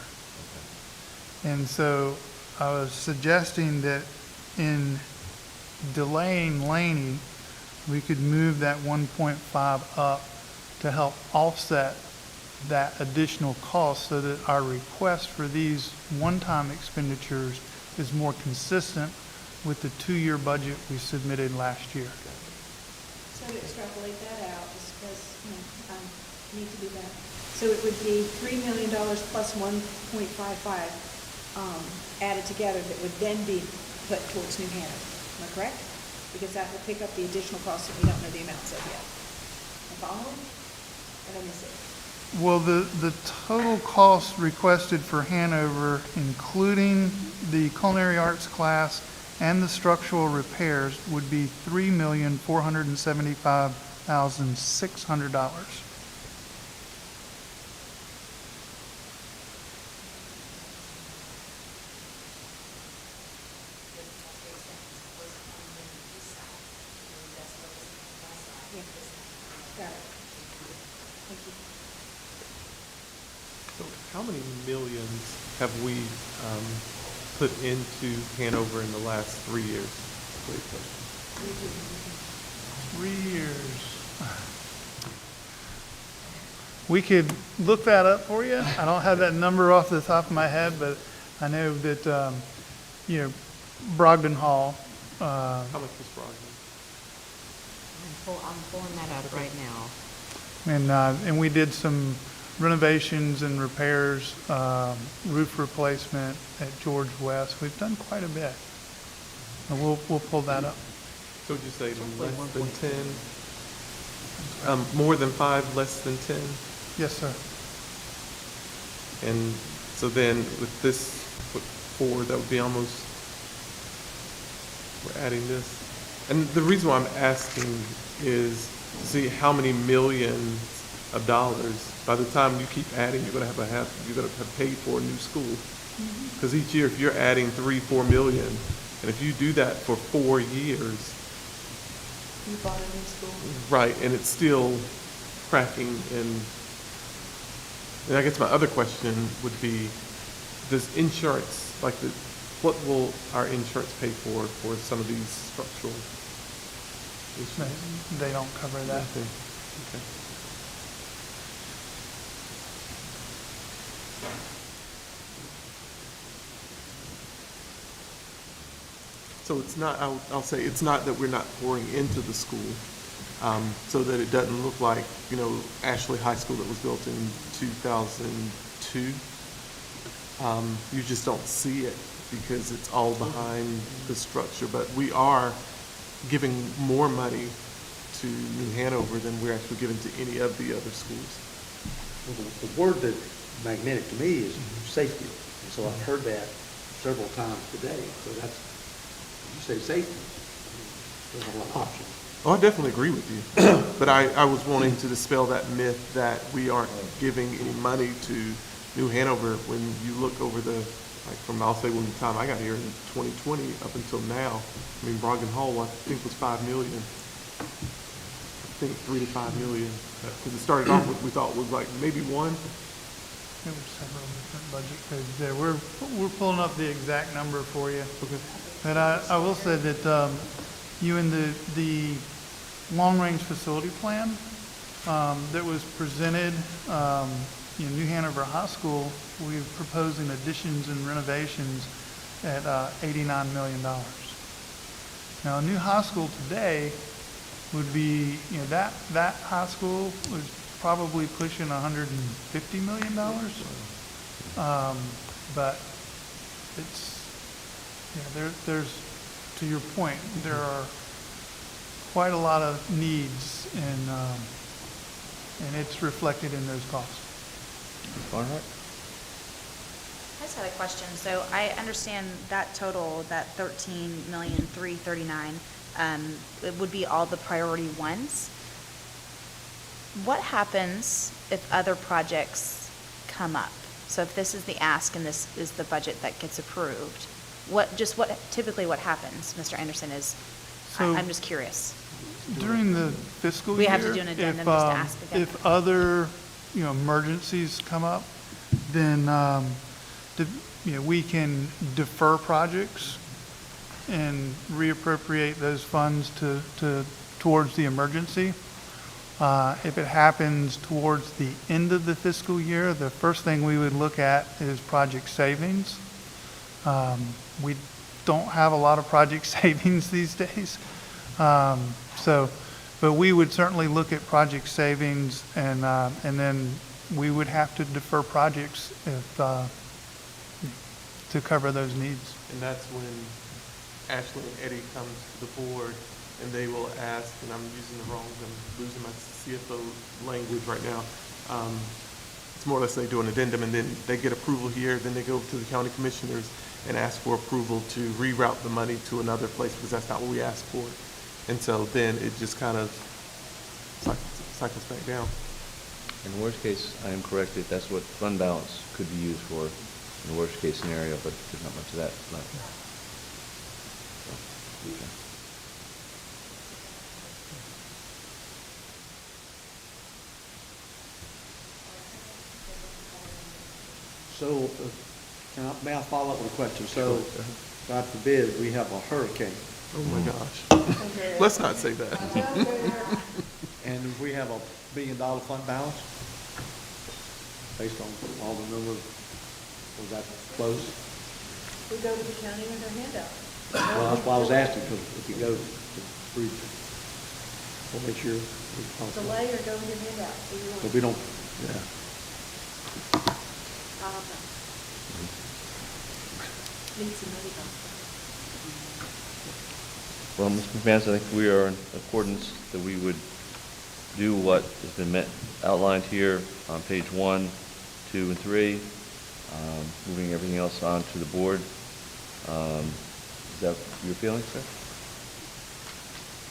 And so I was suggesting that in delaying Laney, we could move that 1.5 up to help offset that additional cost so that our request for these one-time expenditures is more consistent with the 2-year budget we submitted last year. So to extrapolate that out, just because, I need to do that. So it would be $3 million plus 1.55 added together that would then be put towards New Hanover. Am I correct? Because that will pick up the additional costs that we don't know the amounts of yet. Am I following? Or did I miss it? Well, the total cost requested for Hanover, including the culinary arts class and the structural repairs, would be $3,475,600. Yeah. Got it. Thank you. So how many millions have we put into Hanover in the last 3 years? Great question. 3 years. We could look that up for you. I don't have that number off the top of my head, but I know that, Brogdon Hall, How much was Brogdon? I'm pulling that up right now. and we did some renovations and repairs, roof replacement at George West. We've done quite a bit. And we'll pull that up. So would you say less than 10? More than 5, less than 10? Yes, sir. And so then with this, 4, that would be almost, we're adding this. And the reason why I'm asking is to see how many millions of dollars, by the time you keep adding, you're gonna have paid for a new school. Because each year, if you're adding 3-4 million, and if you do that for 4 years, You bought a new school? right, and it's still cracking, and I guess my other question would be, does insurance, what will our insurance pay for some of these structural issues? They don't cover that. Okay. So it's not, I'll say, it's not that we're not pouring into the school, so that it doesn't look like, Ashley High School that was built in 2002. You just don't see it because it's all behind the structure, but we are giving more money to New Hanover than we're actually giving to any of the other schools. Well, the word that's magnetic to me is safety. And so I've heard that several times today. So that's, you say safety, there's a lot of options. Oh, I definitely agree with you. But I was wanting to dispel that myth that we aren't giving any money to New Hanover. When you look over I'll say when the time I got here in 2020 up until now, Brogdon Hall, I think was 5 million. I think 3 to 5 million. Because it started off with, we thought was maybe 1. There were several different budget codes there. We're pulling up the exact number for you. Okay. But I will say that, you in the long-range facility plan, that was presented, New Hanover High School, we're proposing additions and renovations at $89 million. Now, a new high school today would be, that high school was probably pushing $150 million. But it's, there's, to your point, there are quite a lot of needs, and it's reflected in those costs. Barnhart? I just had a question. So I understand that total, that 13,339,000, it would be all the priority ones. What happens if other projects come up? So if this is the ask and this is the budget that gets approved, typically what happens, Mr. Anderson, is, So- I'm just curious. During the fiscal year. We have to do an addendum just to ask again. If other, emergencies come up, then, we can defer projects and reappropriate those funds towards the emergency. If it happens towards the end of the fiscal year, the first thing we would look at is project savings. We don't have a lot of project savings these days. But we would certainly look at project savings, and then we would have to defer projects to cover those needs. And that's when Ashley and Eddie comes to the board and they will ask, and I'm losing my CFO language right now. It's more or less they do an addendum and then they get approval here, then they go to the county commissioners and ask for approval to reroute the money to another place because that's not what we asked for. And so then it just kind of cycles back down. In the worst case, I am correct that that's what fund balance could be used for in the worst case scenario, but there's not much of that left. So, okay. So, may I follow up with a question? So, God forbid, we have a hurricane, Oh my gosh. Let's not say that. and we have a $1 billion fund balance, based on all the numbers, was that close? We go to the county with our handout. Well, that's why I was asking, because if you go to read, we'll make sure we possible. Delay or go with your handout, so you want. But we don't, yeah. Need some money on Well, Mr. McManus, I think we are in accordance that we would do what has been outlined here on page 1, 2, and 3, moving everything else on to the board. Is that your feeling, sir?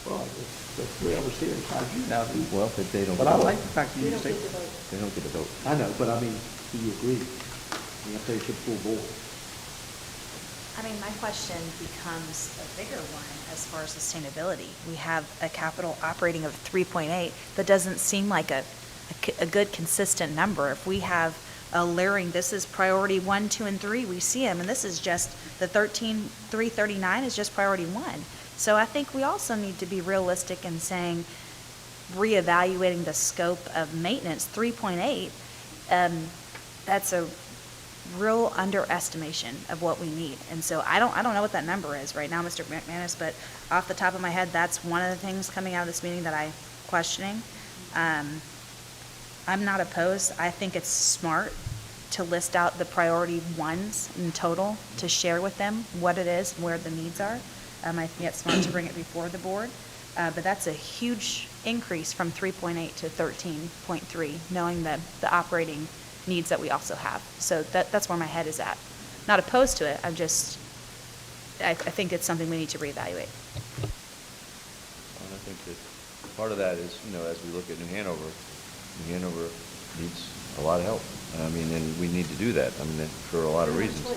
Well, that's the way I was here, how you now do. Well, they don't. But I like the fact that We you don't say, get to vote. They don't get a vote. I know, but I mean, do you agree? You have to take the full board. I mean, my question becomes a bigger one as far as sustainability. We have a capital operating of 3.8. That doesn't seem like a good consistent number. If we have a layering, this is priority 1, 2, and 3, we see them, and this is just the 13,339 is just priority 1. So I think we also need to be realistic in saying, reevaluating the scope of maintenance, 3.8, that's a real underestimation of what we need. And so I don't know what that number is right now, Mr. McManus, but off the top of my head, that's one of the things coming out of this meeting that I'm questioning. I'm not opposed. I think it's smart to list out the priority ones in total, to share with them what it is, where the needs are. I think it's smart to bring it before the board. But that's a huge increase from 3.8 to 13.3, knowing the operating needs that we also have. So that's where my head is at. Not opposed to it, I think it's something we need to reevaluate. And I think that part of that is, as we look at New Hanover needs a lot of help. I mean, and we need to do that. I mean, for a lot of reasons.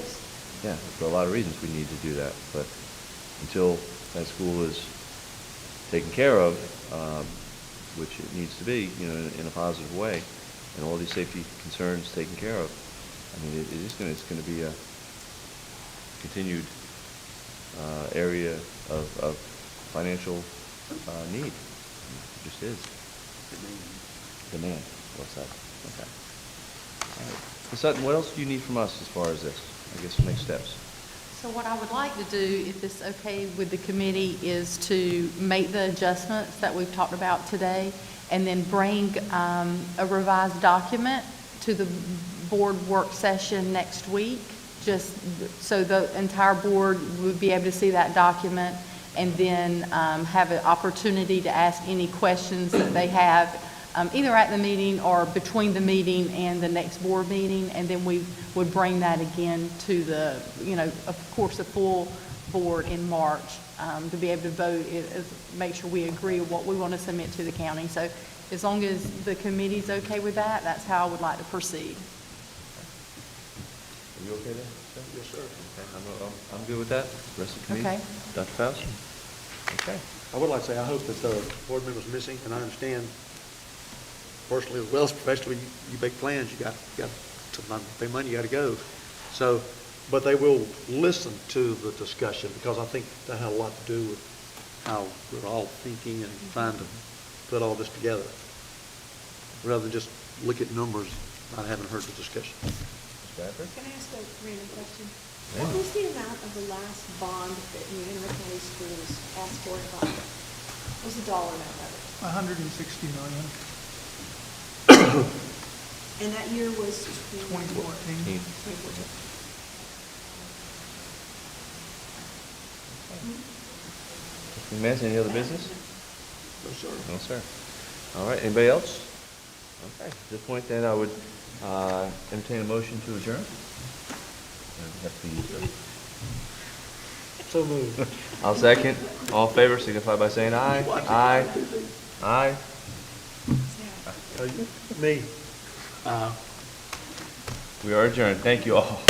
Yeah, for a lot of reasons we need to do that. But until that school is taken care of, which it needs to be, in a positive way, and all these safety concerns taken care of, I mean, it's going to be a continued area of financial need. It just is. Demand. What's that? Okay. All right. Ms. Sutton, what else do you need from us as far as this? I guess next steps. So what I would like to do, if it's okay with the committee, is to make the adjustments that we've talked about today, and then bring a revised document to the board work session next week, just so the entire board would be able to see that document, and then have an opportunity to ask any questions that they have, either at the meeting or between the meeting and the next board meeting, and then we would bring that again to the, of course, the full board in March, to be able to vote, make sure we agree what we want to submit to the county. So as long as the committee's okay with that, that's how I would like to proceed. Are you okay there? Yes, sir. Okay, I'm good with that. Rest of the committee? Okay. Dr. Faust? Okay. I would like to say, I hope that the board members missing, and I understand personally as well as professionally, you make plans, you got to pay money, you got to go. So, but they will listen to the discussion, because I think that had a lot to do with how we're all thinking and trying to put all this together, rather than just look at numbers, not having heard the discussion. Can I ask a random question? What was the amount of the last bond that New Hanover County Schools asked for and got? What was the dollar amount of it? 160 million, And that year was 2014. 2014. Mr. Mass, any other business? No, sir. No, sir. All right, anybody else? Okay, at this point then, I would entertain a motion to adjourn. So moved. I'll second. All in favor, signify by saying aye. Aye. Aye. Me. We are adjourned. Thank you all.